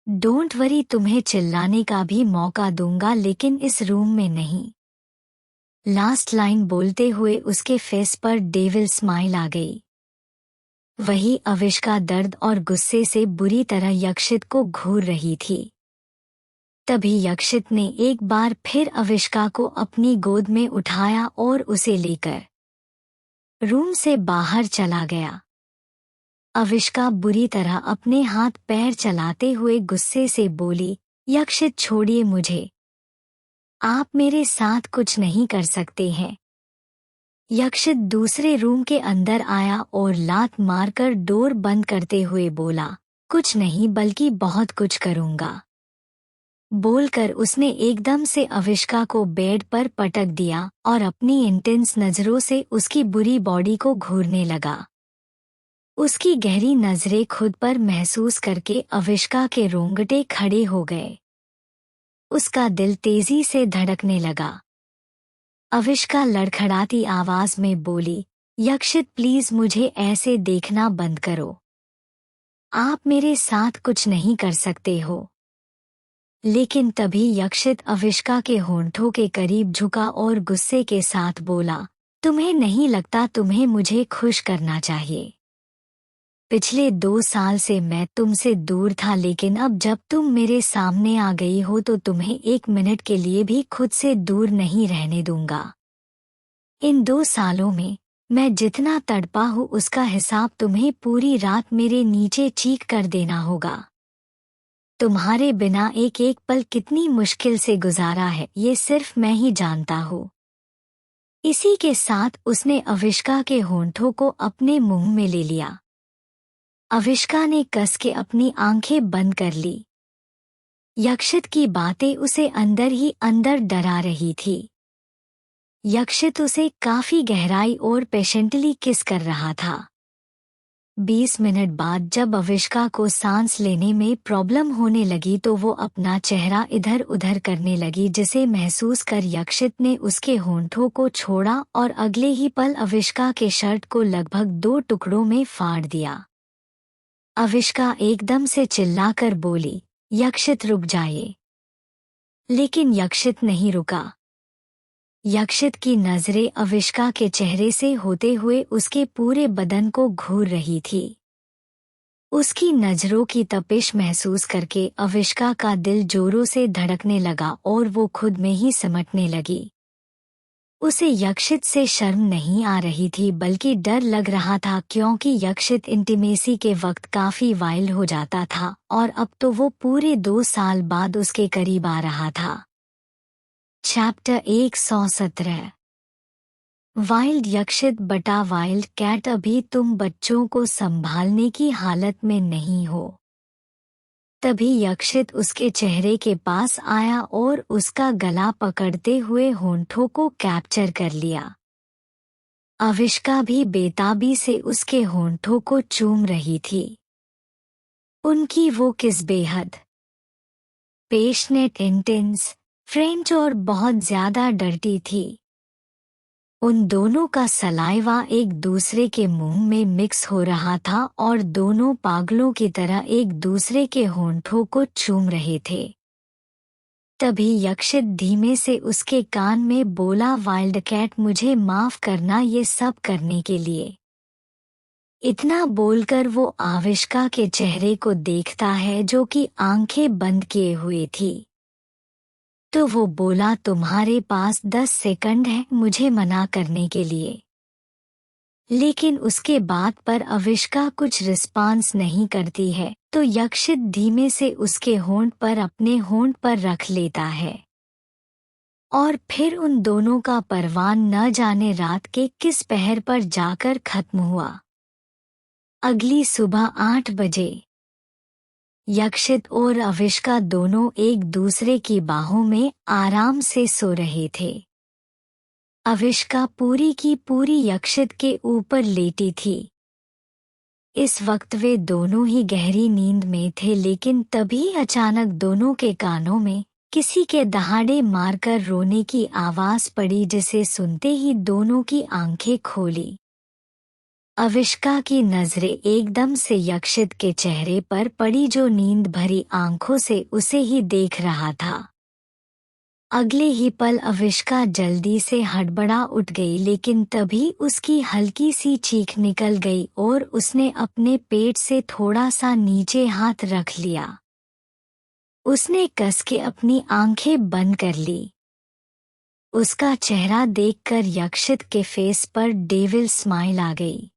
डोंट वरी, तुम्हें चिल्लाने का भी मौका दूंगा, लेकिन इस रूम में नहीं। लास्ट लाइन बोलते हुए उसके फेस पर डेविल स्माइल आ गई। वही अविष्का दर्द और गुस्से से बुरी तरह यक्षित को घूर रही थी। तभी यक्षित ने एक बार फिर अविष्का को अपनी गोद में उठाया और उसे लेकर रूम से बाहर चला गया। अविष्का बुरी तरह अपने हाथ पैर चलाते हुए गुस्से से बोली, यक्षित छोड़िए मुझे। आप मेरे साथ कुछ नहीं कर सकते हैं। यक्षित दूसरे रूम के अंदर आया और लात मारकर डोर बंद करते हुए बोला, कुछ नहीं बल्कि बहुत कुछ करूंगा। बोलकर उसने एकदम से अविष्का को बेड पर पटक दिया और अपनी इंटेंस नजरों से उसकी बुरी बॉडी को घूरने लगा। उसकी गहरी नजरें खुद पर महसूस करके अविष्का के रोंगटे खड़े हो गए। उसका दिल तेजी से धड़कने लगा। अविष्का लड़खड़ाती आवाज में बोली, यक्षित प्लीज मुझे ऐसे देखना बंद करो। आप मेरे साथ कुछ नहीं कर सकते हो। लेकिन तभी यक्षित अविष्का के होंठों के करीब झुका और गुस्से के साथ बोला, तुम्हें नहीं लगता तुम्हें मुझे खुश करना चाहिए? पिछले 2 साल से मैं तुमसे दूर था, लेकिन अब जब तुम मेरे सामने आ गई हो तो तुम्हें 1 मिनट के लिए भी खुद से दूर नहीं रहने दूंगा। इन 2 सालों में मैं जितना तड़पा हूँ उसका हिसाब तुम्हें पूरी रात मेरे नीचे चीख कर देना होगा। तुम्हारे बिना एक एक पल कितनी मुश्किल से गुजारा है ये सिर्फ मैं ही जानता हूँ। इसी के साथ उसने अविष्का के होंठों को अपने मुंह में ले लिया। अविष्का ने कस के अपनी आंखें बंद कर ली। यक्षित की बातें उसे अंदर ही अंदर डरा रही थी। यक्षित उसे काफी गहराई और पेशेंटली किस कर रहा था। 20 मिनट बाद जब अविष्का को सांस लेने में प्रॉब्लम होने लगी तो वो अपना चेहरा इधर उधर करने लगी, जिसे महसूस कर यक्षित ने उसके होंठों को छोड़ा और अगले ही पल अविष्का के शर्ट को लगभग 2 टुकड़ों में फाड़ दिया। अविष्का एकदम से चिल्लाकर बोली, यक्षित रुक जाइए। लेकिन यक्षित नहीं रुका। यक्षित की नजरें अविष्का के चेहरे से होते हुए उसके पूरे बदन को घूर रही थी। उसकी नजरों की तपिश महसूस करके अविष्का का दिल जोरों से धड़कने लगा और वो खुद में ही सिमटने लगी। उसे यक्षित से शर्म नहीं आ रही थी बल्कि डर लग रहा था, क्योंकि यक्षित इंटीमेसी के वक्त काफी वाइल्ड हो जाता था और अब तो वो पूरे 2 साल बाद उसके करीब आ रहा था। चैप्टर 117 वाइल्ड यक्षित बटा वाइल्ड कैट, अभी तुम बच्चों को संभालने की हालत में नहीं हो। तभी यक्षित उसके चेहरे के पास आया और उसका गला पकड़ते हुए होंठों को कैप्चर कर लिया। अविष्का भी बेताबी से उसके होंठों को चूम रही थी। उनकी वो किस बेहद पैशनेट, इंटेंस, फ्रेंच और बहुत ज्यादा डर्टी थी। उन दोनों का सलाइवा एक दूसरे के मुंह में मिक्स हो रहा था और दोनों पागलों की तरह एक दूसरे के होंठों को चूम रहे थे। तभी यक्षित धीमे से उसके कान में बोला, वाइल्ड कैट मुझे माफ करना ये सब करने के लिए। इतना बोलकर वो अविष्का के चेहरे को देखता है जो कि आंखें बंद किए हुए थी। तो वो बोला, तुम्हारे पास 10 सेकंड है मुझे मना करने के लिए। लेकिन उसके बात पर अविष्का कुछ रिस्पांस नहीं करती है तो यक्षित धीमे से उसके होंठ पर अपने होंठ पर रख लेता है। और फिर उन दोनों का परवान न जाने रात के किस पहर पर जाकर खत्म हुआ। अगली सुबह 8 बजे यक्षित और अविष्का दोनों एक दूसरे की बाहों में आराम से सो रहे थे। अविष्का पूरी की पूरी यक्षित के ऊपर लेटी थी। इस वक्त वे दोनों ही गहरी नींद में थे, लेकिन तभी अचानक दोनों के कानों में किसी के दहाड़े मारकर रोने की आवाज पड़ी, जिसे सुनते ही दोनों की आंखें खोली। अविष्का की नजरें एकदम से यक्षित के चेहरे पर पड़ी जो नींद भरी आंखों से उसे ही देख रहा था। अगले ही पल अविष्का जल्दी से हड़बड़ा उठ गई, लेकिन तभी उसकी हल्की सी चीख निकल गई और उसने अपने पेट से थोड़ा सा नीचे हाथ रख लिया। उसने कस के अपनी आंखें बंद कर ली। उसका चेहरा देखकर यक्षित के फेस पर डेविल स्माइल आ गई।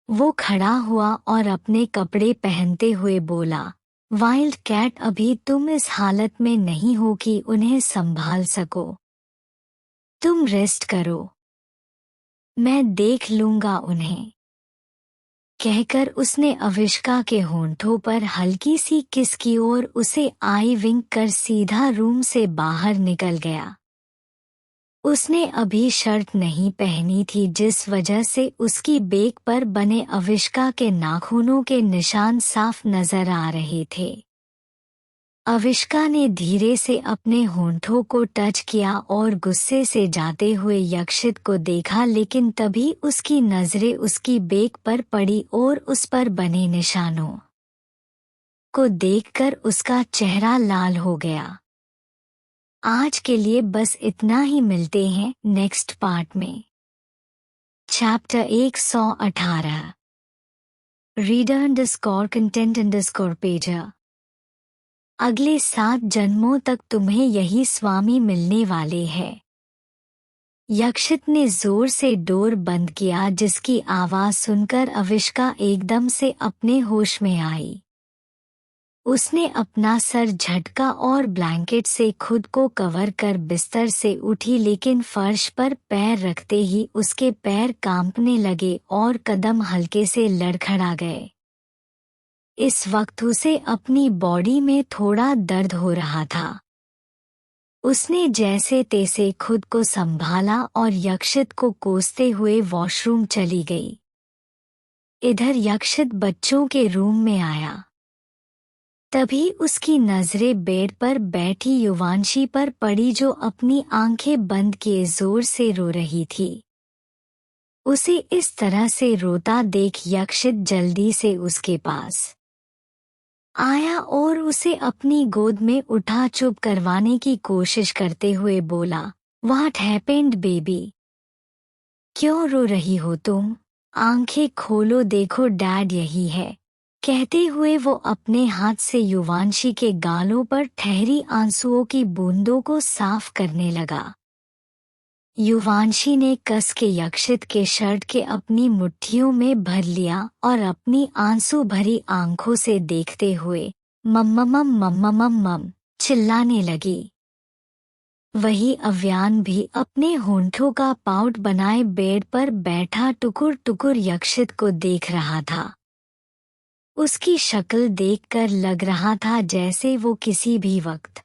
वो खड़ा हुआ और अपने कपड़े पहनते हुए बोला, वाइल्ड कैट, अभी तुम इस हालत में नहीं हो कि उन्हें संभाल सको। तुम रेस्ट करो, मैं देख लूंगा उन्हें। कहकर उसने अविष्का के होंठों पर हल्की सी किस की और उसे आई विंक कर सीधा रूम से बाहर निकल गया। उसने अभी शर्ट नहीं पहनी थी, जिस वजह से उसकी बेक पर बने अविष्का के नाखूनों के निशान साफ नजर आ रहे थे। अविष्का ने धीरे से अपने होंठों को टच किया और गुस्से से जाते हुए यक्षित को देखा, लेकिन तभी उसकी नजरें उसकी बेक पर पड़ी और उस पर बने निशानों को देखकर उसका चेहरा लाल हो गया। आज के लिए बस इतना ही, मिलते हैं नेक्स्ट पार्ट में। Chapter 118 reader_content_pager। अगले 7 जन्मों तक तुम्हें यही स्वामी मिलने वाले हैं। यक्षित ने जोर से डोर बंद किया, जिसकी आवाज सुनकर अविष्का एकदम से अपने होश में आई। उसने अपना सर झटका और ब्लैंकेट से खुद को कवर कर बिस्तर से उठी, लेकिन फर्श पर पैर रखते ही उसके पैर कांपने लगे और कदम हल्के से लड़खड़ा गए। इस वक्त उसे अपनी बॉडी में थोड़ा दर्द हो रहा था। उसने जैसे तैसे खुद को संभाला और यक्षित को कोसते हुए वॉशरूम चली गई। इधर यक्षित बच्चों के रूम में आया। तभी उसकी नजरें बेड पर बैठी युवांशी पर पड़ी, जो अपनी आंखें बंद किए जोर से रो रही थी। उसे इस तरह से रोता देख यक्षित जल्दी से उसके पास आया और उसे अपनी गोद में उठा चुप करवाने की कोशिश करते हुए बोला, व्हाट हैपेंड बेबी? क्यों रो रही हो तुम? आंखें खोलो, देखो डैड यही है। कहते हुए वो अपने हाथ से युवांशी के गालों पर ठहरी आंसुओं की बूंदों को साफ करने लगा। युवांशी ने कस के यक्षित के शर्ट के अपनी मुट्ठियों में भर लिया और अपनी आंसू भरी आंखों से देखते हुए मम्मम मम्मम चिल्लाने लगी। वही अव्यान भी अपने होंठों का पाउट बनाए बेड पर बैठा टुकुर टुकुर यक्षित को देख रहा था। उसकी शक्ल देखकर लग रहा था जैसे वो किसी भी वक्त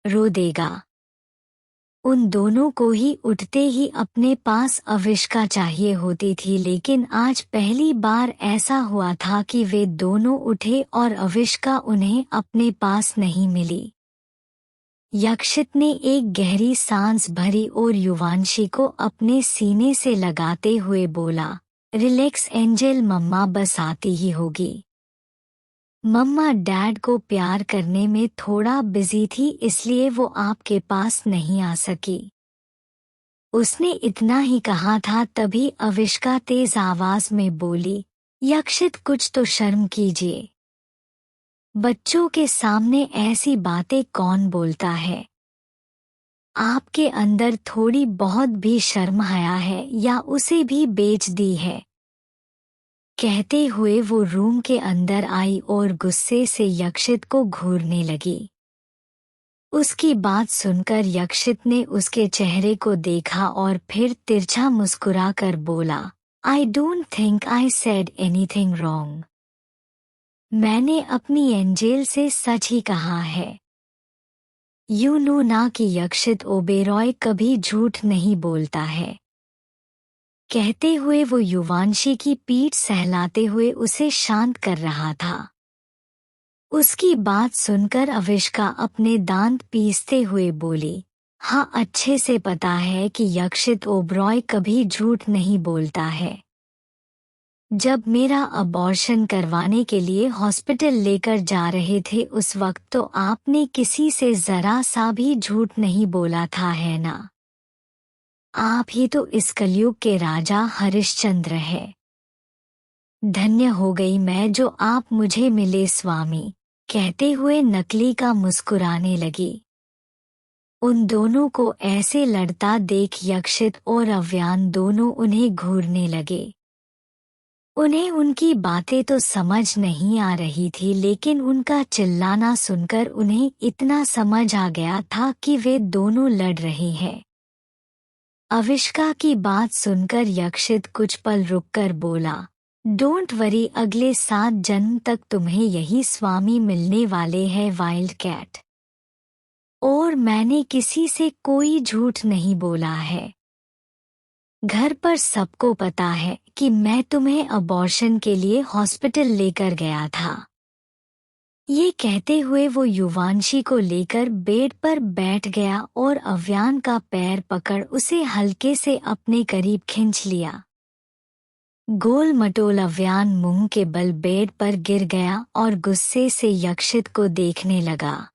रो देगा। उन दोनों को ही उठते ही अपने पास अविष्का चाहिए होती थी, लेकिन आज पहली बार ऐसा हुआ था कि वे दोनों उठे और अविष्का उन्हें अपने पास नहीं मिली। यक्षित ने एक गहरी सांस भरी और युवांशी को अपने सीने से लगाते हुए बोला, रिलैक्स एंजल, मम्मा बस आती ही होगी। मम्मा डैड को प्यार करने में थोड़ा बिजी थी, इसलिए वो आपके पास नहीं आ सकी। उसने इतना ही कहा था, तभी अविष्का तेज आवाज में बोली, यक्षित कुछ तो शर्म कीजिए। बच्चों के सामने ऐसी बातें कौन बोलता है? आपके अंदर थोड़ी बहुत भी शर्म हया है या उसे भी बेच दी है? कहते हुए वो रूम के अंदर आई और गुस्से से यक्षित को घूरने लगी। उसकी बात सुनकर यक्षित ने उसके चेहरे को देखा और फिर तिरछा मुस्कुराकर बोला, I don't think I said anything wrong. मैंने अपनी एंजेल से सच ही कहा है। यू नो ना कि यक्षित ओबेरॉय कभी झूठ नहीं बोलता है। कहते हुए वो युवांशी की पीठ सहलाते हुए उसे शांत कर रहा था। उसकी बात सुनकर अविष्का अपने दांत पीसते हुए बोली, हाँ अच्छे से पता है कि यक्षित ओबरॉय कभी झूठ नहीं बोलता है। जब मेरा अबॉर्शन करवाने के लिए हॉस्पिटल लेकर जा रहे थे, उस वक्त तो आपने किसी से जरा सा भी झूठ नहीं बोला था, है ना? आप ही तो इस कलयुग के राजा हरिश्चंद्र है। धन्य हो गई मैं जो आप मुझे मिले स्वामी। कहते हुए नकली का मुस्कुराने लगी। उन दोनों को ऐसे लड़ता देख यक्षित और अव्यान दोनों उन्हें घूरने लगे। उन्हें उनकी बातें तो समझ नहीं आ रही थी, लेकिन उनका चिल्लाना सुनकर उन्हें इतना समझ आ गया था कि वे दोनों लड़ रहे हैं। अविष्का की बात सुनकर यक्षित कुछ पल रुककर बोला, डोंट वरी, अगले 7 जन्म तक तुम्हें यही स्वामी मिलने वाले हैं वाइल्ड कैट। और मैंने किसी से कोई झूठ नहीं बोला है। घर पर सबको पता है कि मैं तुम्हें अबॉर्शन के लिए हॉस्पिटल लेकर गया था। ये कहते हुए वो युवांशी को लेकर बेड पर बैठ गया और अव्यान का पैर पकड़ उसे हल्के से अपने करीब खींच लिया। गोल मटोल अव्यान मुंह के बल बेड पर गिर गया और गुस्से से यक्षित को देखने लगा।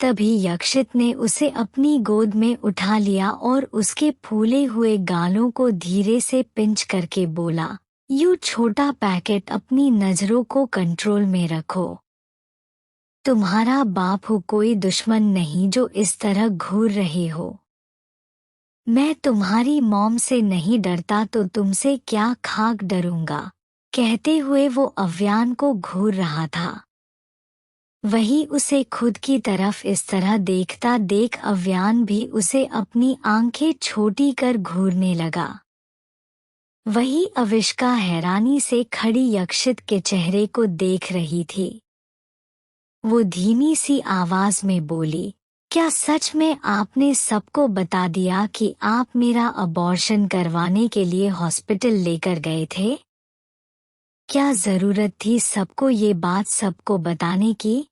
तभी यक्षित ने उसे अपनी गोद में उठा लिया और उसके फूले हुए गालों को धीरे से पिंच करके बोला, यू छोटा पैकेट, अपनी नजरों को कंट्रोल में रखो। तुम्हारा बाप हो, कोई दुश्मन नहीं जो इस तरह घूर रहे हो। मैं तुम्हारी मॉम से नहीं डरता तो तुमसे क्या खाक डरूंगा। कहते हुए वो अव्यान को घूर रहा था। वही उसे खुद की तरफ इस तरह देखता देख अव्यान भी उसे अपनी आंखें छोटी कर घूरने लगा। वही अविष्का हैरानी से खड़ी यक्षित के चेहरे को देख रही थी। वो धीमी सी आवाज में बोली, क्या सच में आपने सबको बता दिया कि आप मेरा अबॉर्शन करवाने के लिए हॉस्पिटल लेकर गए थे? क्या जरूरत थी सबको ये बात सबको बताने की?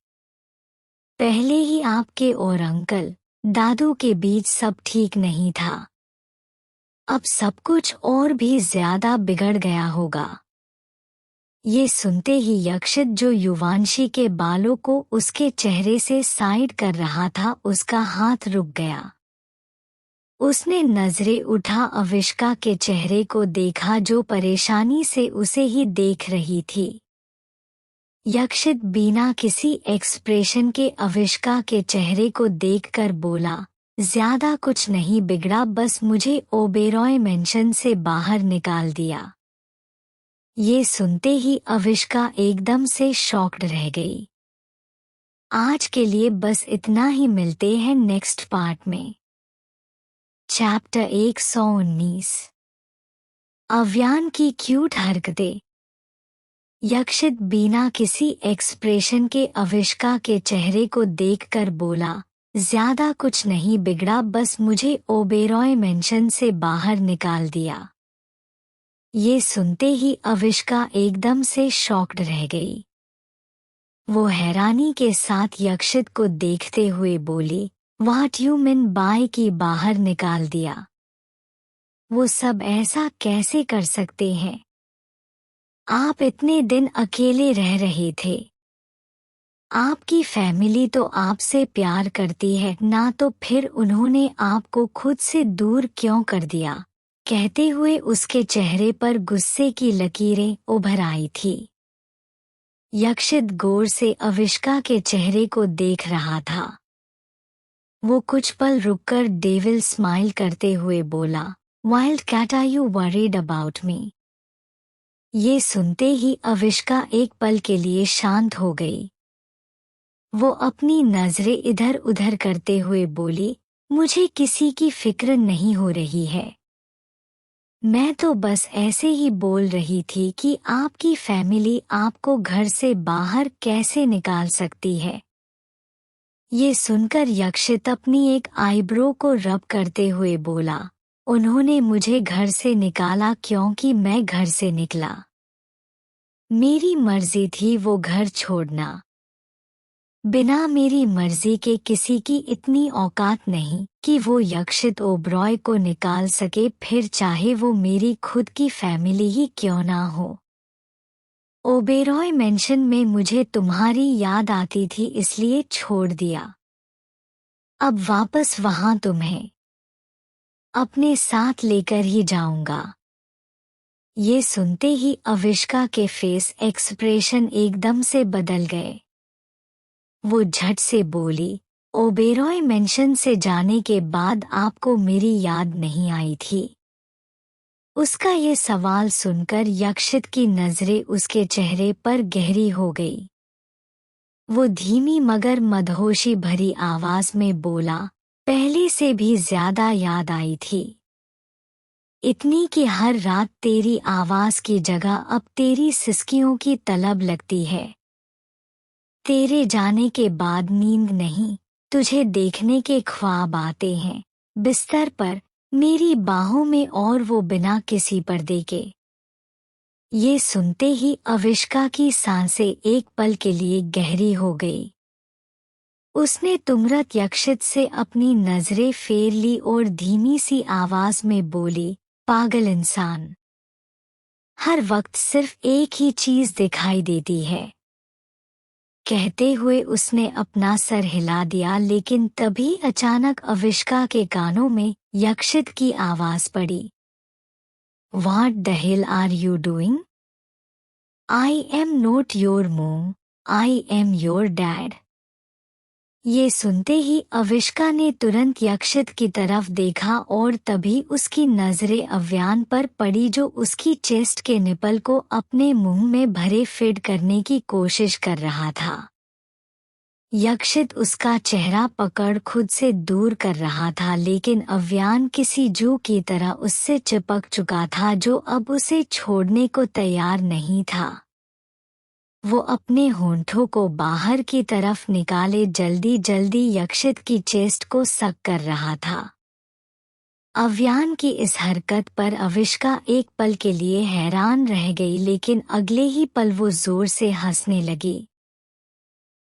पहले ही आपके और अंकल दादू के बीच सब ठीक नहीं था। अब सब कुछ और भी ज्यादा बिगड़ गया होगा। ये सुनते ही यक्षित, जो युवांशी के बालों को उसके चेहरे से साइड कर रहा था, उसका हाथ रुक गया। उसने नजरें उठा अविष्का के चेहरे को देखा, जो परेशानी से उसे ही देख रही थी। यक्षित बिना किसी एक्सप्रेशन के अविष्का के चेहरे को देखकर बोला, ज्यादा कुछ नहीं बिगड़ा, बस मुझे ओबेरॉय मेंशन से बाहर निकाल दिया। ये सुनते ही अविष्का एकदम से शॉक्ड रह गई। आज के लिए बस इतना ही, मिलते हैं नेक्स्ट पार्ट में। चैप्टर 119। अव्यान की क्यूट हरकतें। यक्षित बिना किसी एक्सप्रेशन के अविष्का के चेहरे को देखकर बोला, ज्यादा कुछ नहीं बिगड़ा, बस मुझे ओबेरॉय मेंशन से बाहर निकाल दिया। ये सुनते ही अविष्का एकदम से शॉक्ड रह गई। वो हैरानी के साथ यक्षित को देखते हुए बोली, व्हाट यू मीन बाय कि बाहर निकाल दिया? वो सब ऐसा कैसे कर सकते हैं? आप इतने दिन अकेले रह रहे थे। आपकी फैमिली तो आपसे प्यार करती है ना, तो फिर उन्होंने आपको खुद से दूर क्यों कर दिया? कहते हुए उसके चेहरे पर गुस्से की लकीरें उभर आई थी। यक्षित गौर से अविष्का के चेहरे को देख रहा था। वो कुछ पल रुककर डेविल स्माइल करते हुए बोला, wild cat, are you worried about me? ये सुनते ही अविष्का एक पल के लिए शांत हो गई। वो अपनी नजरें इधर उधर करते हुए बोली, मुझे किसी की फिक्र नहीं हो रही है। मैं तो बस ऐसे ही बोल रही थी कि आपकी फैमिली आपको घर से बाहर कैसे निकाल सकती है। ये सुनकर यक्षित अपनी एक आईब्रो को रब करते हुए बोला, उन्होंने मुझे घर से निकाला क्योंकि मैं घर से निकला। मेरी मर्जी थी वो घर छोड़ना। बिना मेरी मर्जी के किसी की इतनी औकात नहीं कि वो यक्षित ओबरॉय को निकाल सके, फिर चाहे वो मेरी खुद की फैमिली ही क्यों ना हो। ओबेरॉय मेंशन में मुझे तुम्हारी याद आती थी, इसलिए छोड़ दिया। अब वापस वहां तुम्हें अपने साथ लेकर ही जाऊंगा। ये सुनते ही अविष्का के फेस एक्सप्रेशन एकदम से बदल गए। वो झट से बोली, ओबेरॉय मेंशन से जाने के बाद आपको मेरी याद नहीं आई थी? उसका ये सवाल सुनकर यक्षित की नजरें उसके चेहरे पर गहरी हो गई। वो धीमी मगर मदहोशी भरी आवाज में बोला, पहले से भी ज्यादा याद आई थी। इतनी कि हर रात तेरी आवाज की जगह अब तेरी सिसकियों की तलब लगती है। तेरे जाने के बाद नींद नहीं, तुझे देखने के ख्वाब आते हैं, बिस्तर पर, मेरी बाहों में, और वो बिना किसी पर्दे के। ये सुनते ही अविष्का की सांसें एक पल के लिए गहरी हो गई। उसने तुरंत यक्षित से अपनी नजरें फेर ली और धीमी सी आवाज में बोली, पागल इंसान, हर वक्त सिर्फ एक ही चीज दिखाई देती है। कहते हुए उसने अपना सर हिला दिया, लेकिन तभी अचानक अविष्का के कानों में यक्षित की आवाज पड़ी, What the hell are you doing? I am not your mom, I am your dad. ये सुनते ही अविष्का ने तुरंत यक्षित की तरफ देखा और तभी उसकी नजरें अव्यान पर पड़ी, जो उसकी चेस्ट के निपल को अपने मुंह में भरे फिट करने की कोशिश कर रहा था। यक्षित उसका चेहरा पकड़ खुद से दूर कर रहा था, लेकिन अव्यान किसी जू की तरह उससे चिपक चुका था, जो अब उसे छोड़ने को तैयार नहीं था। वो अपने होंठों को बाहर की तरफ निकाले जल्दी जल्दी यक्षित की चेस्ट को सक कर रहा था। अव्यान की इस हरकत पर अविष्का एक पल के लिए हैरान रह गई, लेकिन अगले ही पल वो जोर से हंसने लगी,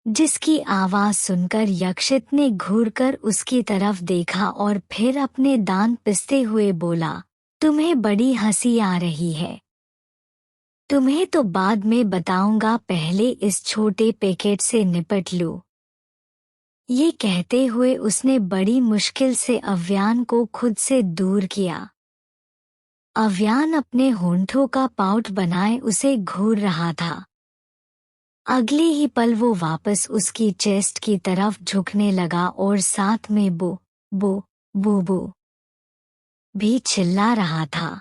जिसकी आवाज सुनकर यक्षित ने घूरकर उसकी तरफ देखा और फिर अपने दांत पिसते हुए बोला, तुम्हें बड़ी हंसी आ रही है। तुम्हें तो बाद में बताऊंगा, पहले इस छोटे पैकेट से निपट लो। ये कहते हुए उसने बड़ी मुश्किल से अव्यान को खुद से दूर किया। अव्यान अपने होंठों का पाउट बनाए उसे घूर रहा था। अगले ही पल वो वापस उसकी चेस्ट की तरफ झुकने लगा और साथ में बो बो बो बो भी चिल्ला रहा था।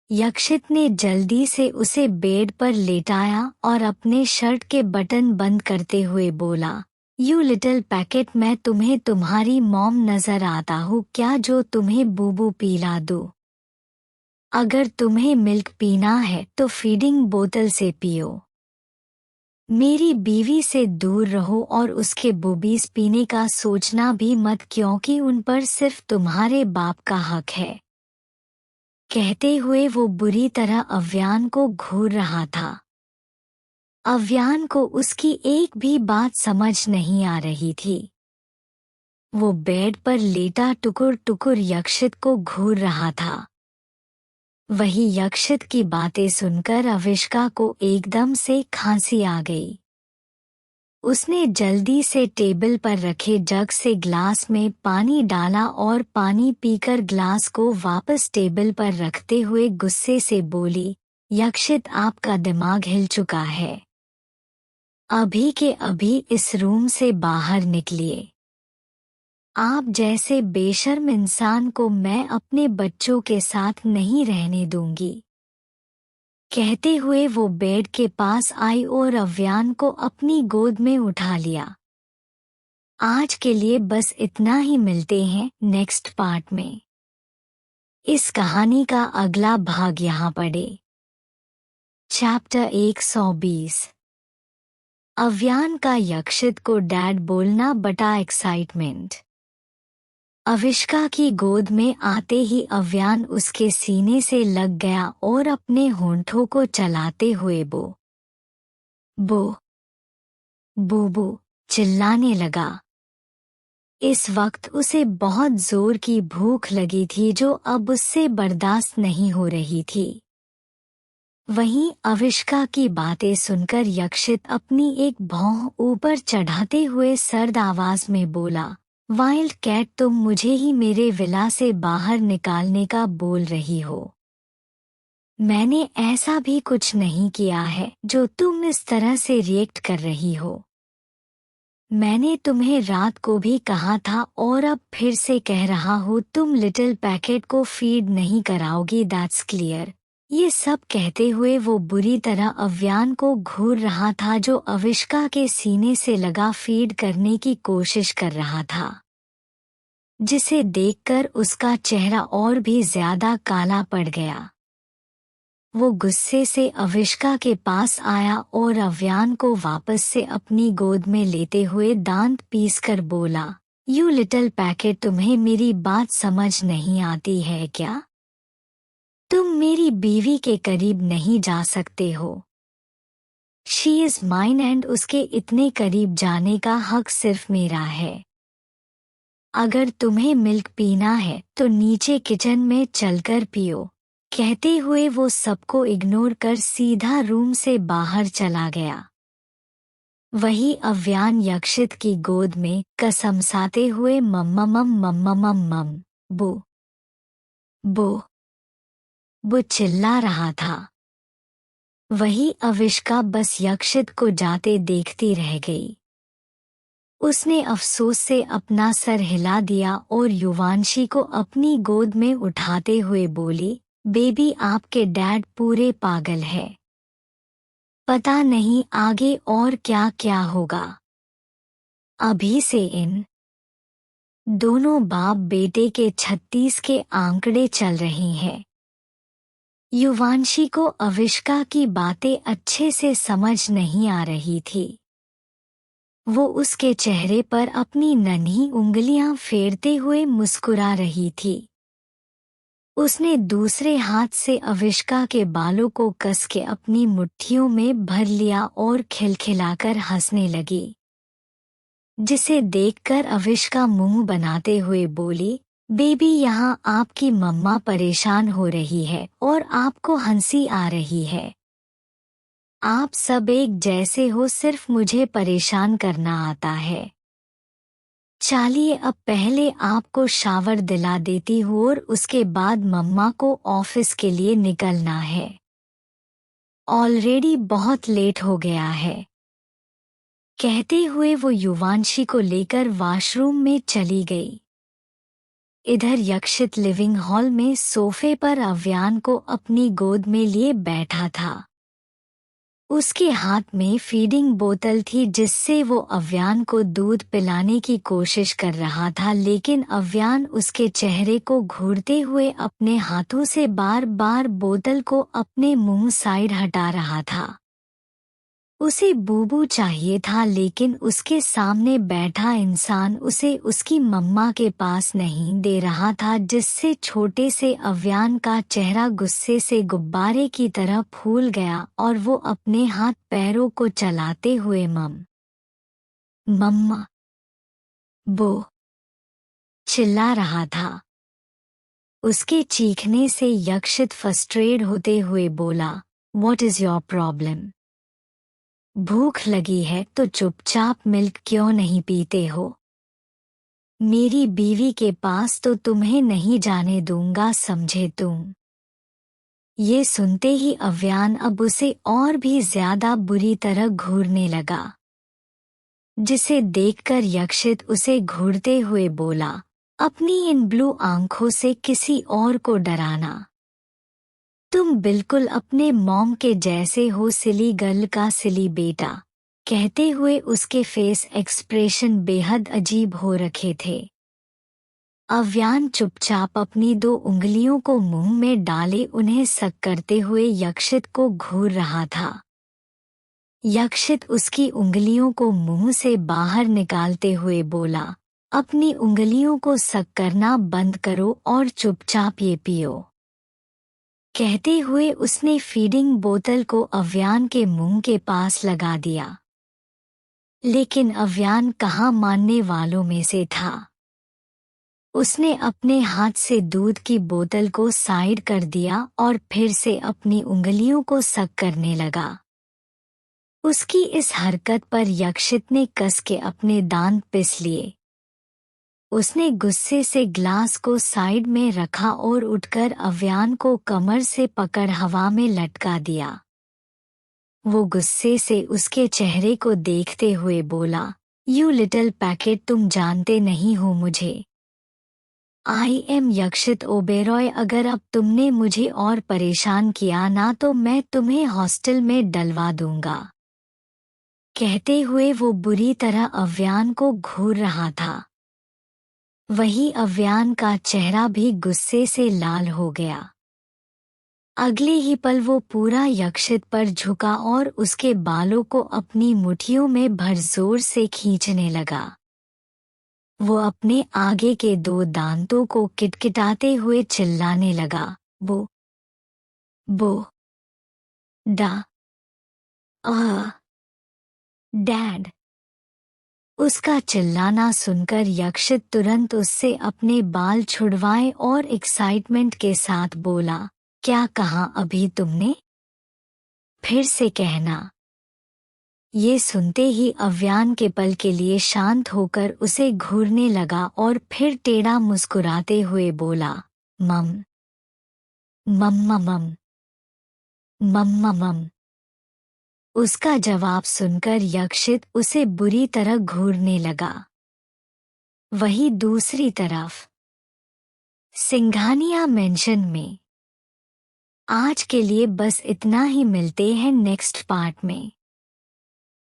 यक्षित ने जल्दी से उसे बेड पर लेटाया और अपने शर्ट के बटन बंद करते हुए बोला, यू लिटिल पैकेट, मैं तुम्हें तुम्हारी मॉम नजर आता हूँ क्या, जो तुम्हें बूबू पिला दो? अगर तुम्हें मिल्क पीना है तो फीडिंग बोतल से पियो। मेरी बीवी से दूर रहो और उसके बूबीज पीने का सोचना भी मत, क्योंकि उन पर सिर्फ तुम्हारे बाप का हक है। कहते हुए वो बुरी तरह अव्यान को घूर रहा था। अव्यान को उसकी एक भी बात समझ नहीं आ रही थी। वो बेड पर लेटा टुकुर टुकुर यक्षित को घूर रहा था। वही यक्षित की बातें सुनकर अविष्का को एकदम से खांसी आ गई। उसने जल्दी से टेबल पर रखे जग से ग्लास में पानी डाला और पानी पीकर ग्लास को वापस टेबल पर रखते हुए गुस्से से बोली, यक्षित, आपका दिमाग हिल चुका है। अभी के अभी इस रूम से बाहर निकलिए। आप जैसे बेशर्म इंसान को मैं अपने बच्चों के साथ नहीं रहने दूंगी। कहते हुए वो बेड के पास आई और अव्यान को अपनी गोद में उठा लिया। आज के लिए बस इतना ही, मिलते हैं नेक्स्ट पार्ट में। इस कहानी का अगला भाग यहाँ पढ़े। चैप्टर 120। अव्यान का यक्षित को डैड बोलना बटा एक्साइटमेंट। अविष्का की गोद में आते ही अव्यान उसके सीने से लग गया और अपने होंठों को चलाते हुए बो बो बो बो चिल्लाने लगा। इस वक्त उसे बहुत जोर की भूख लगी थी, जो अब उससे बर्दाश्त नहीं हो रही थी। वहीं अविष्का की बातें सुनकर यक्षित अपनी एक भौं ऊपर चढ़ाते हुए सर्द आवाज में बोला, वाइल्ड कैट, तुम मुझे ही मेरे विला से बाहर निकालने का बोल रही हो। मैंने ऐसा भी कुछ नहीं किया है जो तुम इस तरह से रिएक्ट कर रही हो। मैंने तुम्हें रात को भी कहा था और अब फिर से कह रहा हूँ, तुम लिटिल पैकेट को फीड नहीं कराओगी, दैट्स क्लियर। ये सब कहते हुए वो बुरी तरह अव्यान को घूर रहा था, जो अविष्का के सीने से लगा फीड करने की कोशिश कर रहा था, जिसे देखकर उसका चेहरा और भी ज्यादा काला पड़ गया। वो गुस्से से अविष्का के पास आया और अव्यान को वापस से अपनी गोद में लेते हुए दांत पीसकर बोला, यू लिटिल पैकेट, तुम्हें मेरी बात समझ नहीं आती है क्या? तुम मेरी बीवी के करीब नहीं जा सकते हो। शी इज माइन एंड उसके इतने करीब जाने का हक सिर्फ मेरा है। अगर तुम्हें मिल्क पीना है तो नीचे किचन में चलकर पियो। कहते हुए वो सबको इग्नोर कर सीधा रूम से बाहर चला गया। वही अव्यान यक्षित की गोद में कसमसाते हुए मम्मम बो बो बो चिल्ला रहा था। वही अविष्का बस यक्षित को जाते देखती रह गई। उसने अफसोस से अपना सर हिला दिया और युवांशी को अपनी गोद में उठाते हुए बोली, बेबी, आपके डैड पूरे पागल है। पता नहीं आगे और क्या क्या होगा। अभी से इन दोनों बाप बेटे के 36 के आंकड़े चल रहे हैं। युवांशी को अविष्का की बातें अच्छे से समझ नहीं आ रही थी। वो उसके चेहरे पर अपनी नन्ही उंगलियां फेरते हुए मुस्कुरा रही थी। उसने दूसरे हाथ से अविष्का के बालों को कस के अपनी मुट्ठियों में भर लिया और खिलखिलाकर हंसने लगी, जिसे देखकर अविष्का मुंह बनाते हुए बोली, बेबी, यहाँ आपकी मम्मा परेशान हो रही है और आपको हंसी आ रही है। आप सब एक जैसे हो, सिर्फ मुझे परेशान करना आता है। चलिए अब पहले आपको शावर दिला देती हूँ और उसके बाद मम्मा को ऑफिस के लिए निकलना है। ऑलरेडी बहुत लेट हो गया है। कहते हुए वो युवांशी को लेकर वॉशरूम में चली गई। इधर यक्षित लिविंग हॉल में सोफे पर अव्यान को अपनी गोद में लिए बैठा था। उसके हाथ में फीडिंग बोतल थी, जिससे वो अव्यान को दूध पिलाने की कोशिश कर रहा था, लेकिन अव्यान उसके चेहरे को घूरते हुए अपने हाथों से बार बार बोतल को अपने मुंह साइड हटा रहा था। उसे बूबू चाहिए था, लेकिन उसके सामने बैठा इंसान उसे उसकी मम्मा के पास नहीं दे रहा था, जिससे छोटे से अव्यान का चेहरा गुस्से से गुब्बारे की तरह फूल गया और वो अपने हाथ पैरों को चलाते हुए मम्मा बो चिल्ला रहा था। उसके चीखने से यक्षित फ्रस्ट्रेट होते हुए बोला, व्हाट इज योर प्रॉब्लम? भूख लगी है तो चुपचाप मिल्क क्यों नहीं पीते हो? मेरी बीवी के पास तो तुम्हें नहीं जाने दूंगा, समझे तुम? ये सुनते ही अव्यान अब उसे और भी ज्यादा बुरी तरह घूरने लगा, जिसे देखकर यक्षित उसे घूरते हुए बोला, अपनी इन ब्लू आंखों से किसी और को डराना। तुम बिल्कुल अपने मॉम के जैसे हो, सिली गर्ल का सिली बेटा। कहते हुए उसके फेस एक्सप्रेशन बेहद अजीब हो रखे थे। अव्यान चुपचाप अपनी 2 उंगलियों को मुंह में डाले उन्हें सक करते हुए यक्षित को घूर रहा था। यक्षित उसकी उंगलियों को मुंह से बाहर निकालते हुए बोला, अपनी उंगलियों को सक करना बंद करो और चुपचाप ये पियो। कहते हुए उसने फीडिंग बोतल को अव्यान के मुंह के पास लगा दिया, लेकिन अव्यान कहाँ मानने वालों में से था। उसने अपने हाथ से दूध की बोतल को साइड कर दिया और फिर से अपनी उंगलियों को सक करने लगा। उसकी इस हरकत पर यक्षित ने कस के अपने दांत पिस लिए। उसने गुस्से से ग्लास को साइड में रखा और उठकर अव्यान को कमर से पकड़ हवा में लटका दिया। वो गुस्से से उसके चेहरे को देखते हुए बोला, यू लिटिल पैकेट, तुम जानते नहीं हो मुझे। आई एम यक्षित ओबेरॉय, अगर अब तुमने मुझे और परेशान किया ना तो मैं तुम्हें हॉस्टल में डलवा दूंगा। कहते हुए वो बुरी तरह अव्यान को घूर रहा था। वही अव्यान का चेहरा भी गुस्से से लाल हो गया। अगले ही पल वो पूरा यक्षित पर झुका और उसके बालों को अपनी मुट्ठियों में भर जोर से खींचने लगा। वो अपने आगे के 2 दांतों को किटकिटाते हुए चिल्लाने लगा, बो बो डा डैड। उसका चिल्लाना सुनकर यक्षित तुरंत उससे अपने बाल छुड़वाए और एक्साइटमेंट के साथ बोला, क्या कहा अभी तुमने? फिर से कहना। ये सुनते ही अव्यान के पल के लिए शांत होकर उसे घूरने लगा और फिर टेढ़ा मुस्कुराते हुए बोला, मम मम्मा मम मम्मा मम। उसका जवाब सुनकर यक्षित उसे बुरी तरह घूरने लगा। वहीं दूसरी तरफ सिंघानिया मेंशन में। आज के लिए बस इतना ही, मिलते हैं नेक्स्ट पार्ट में।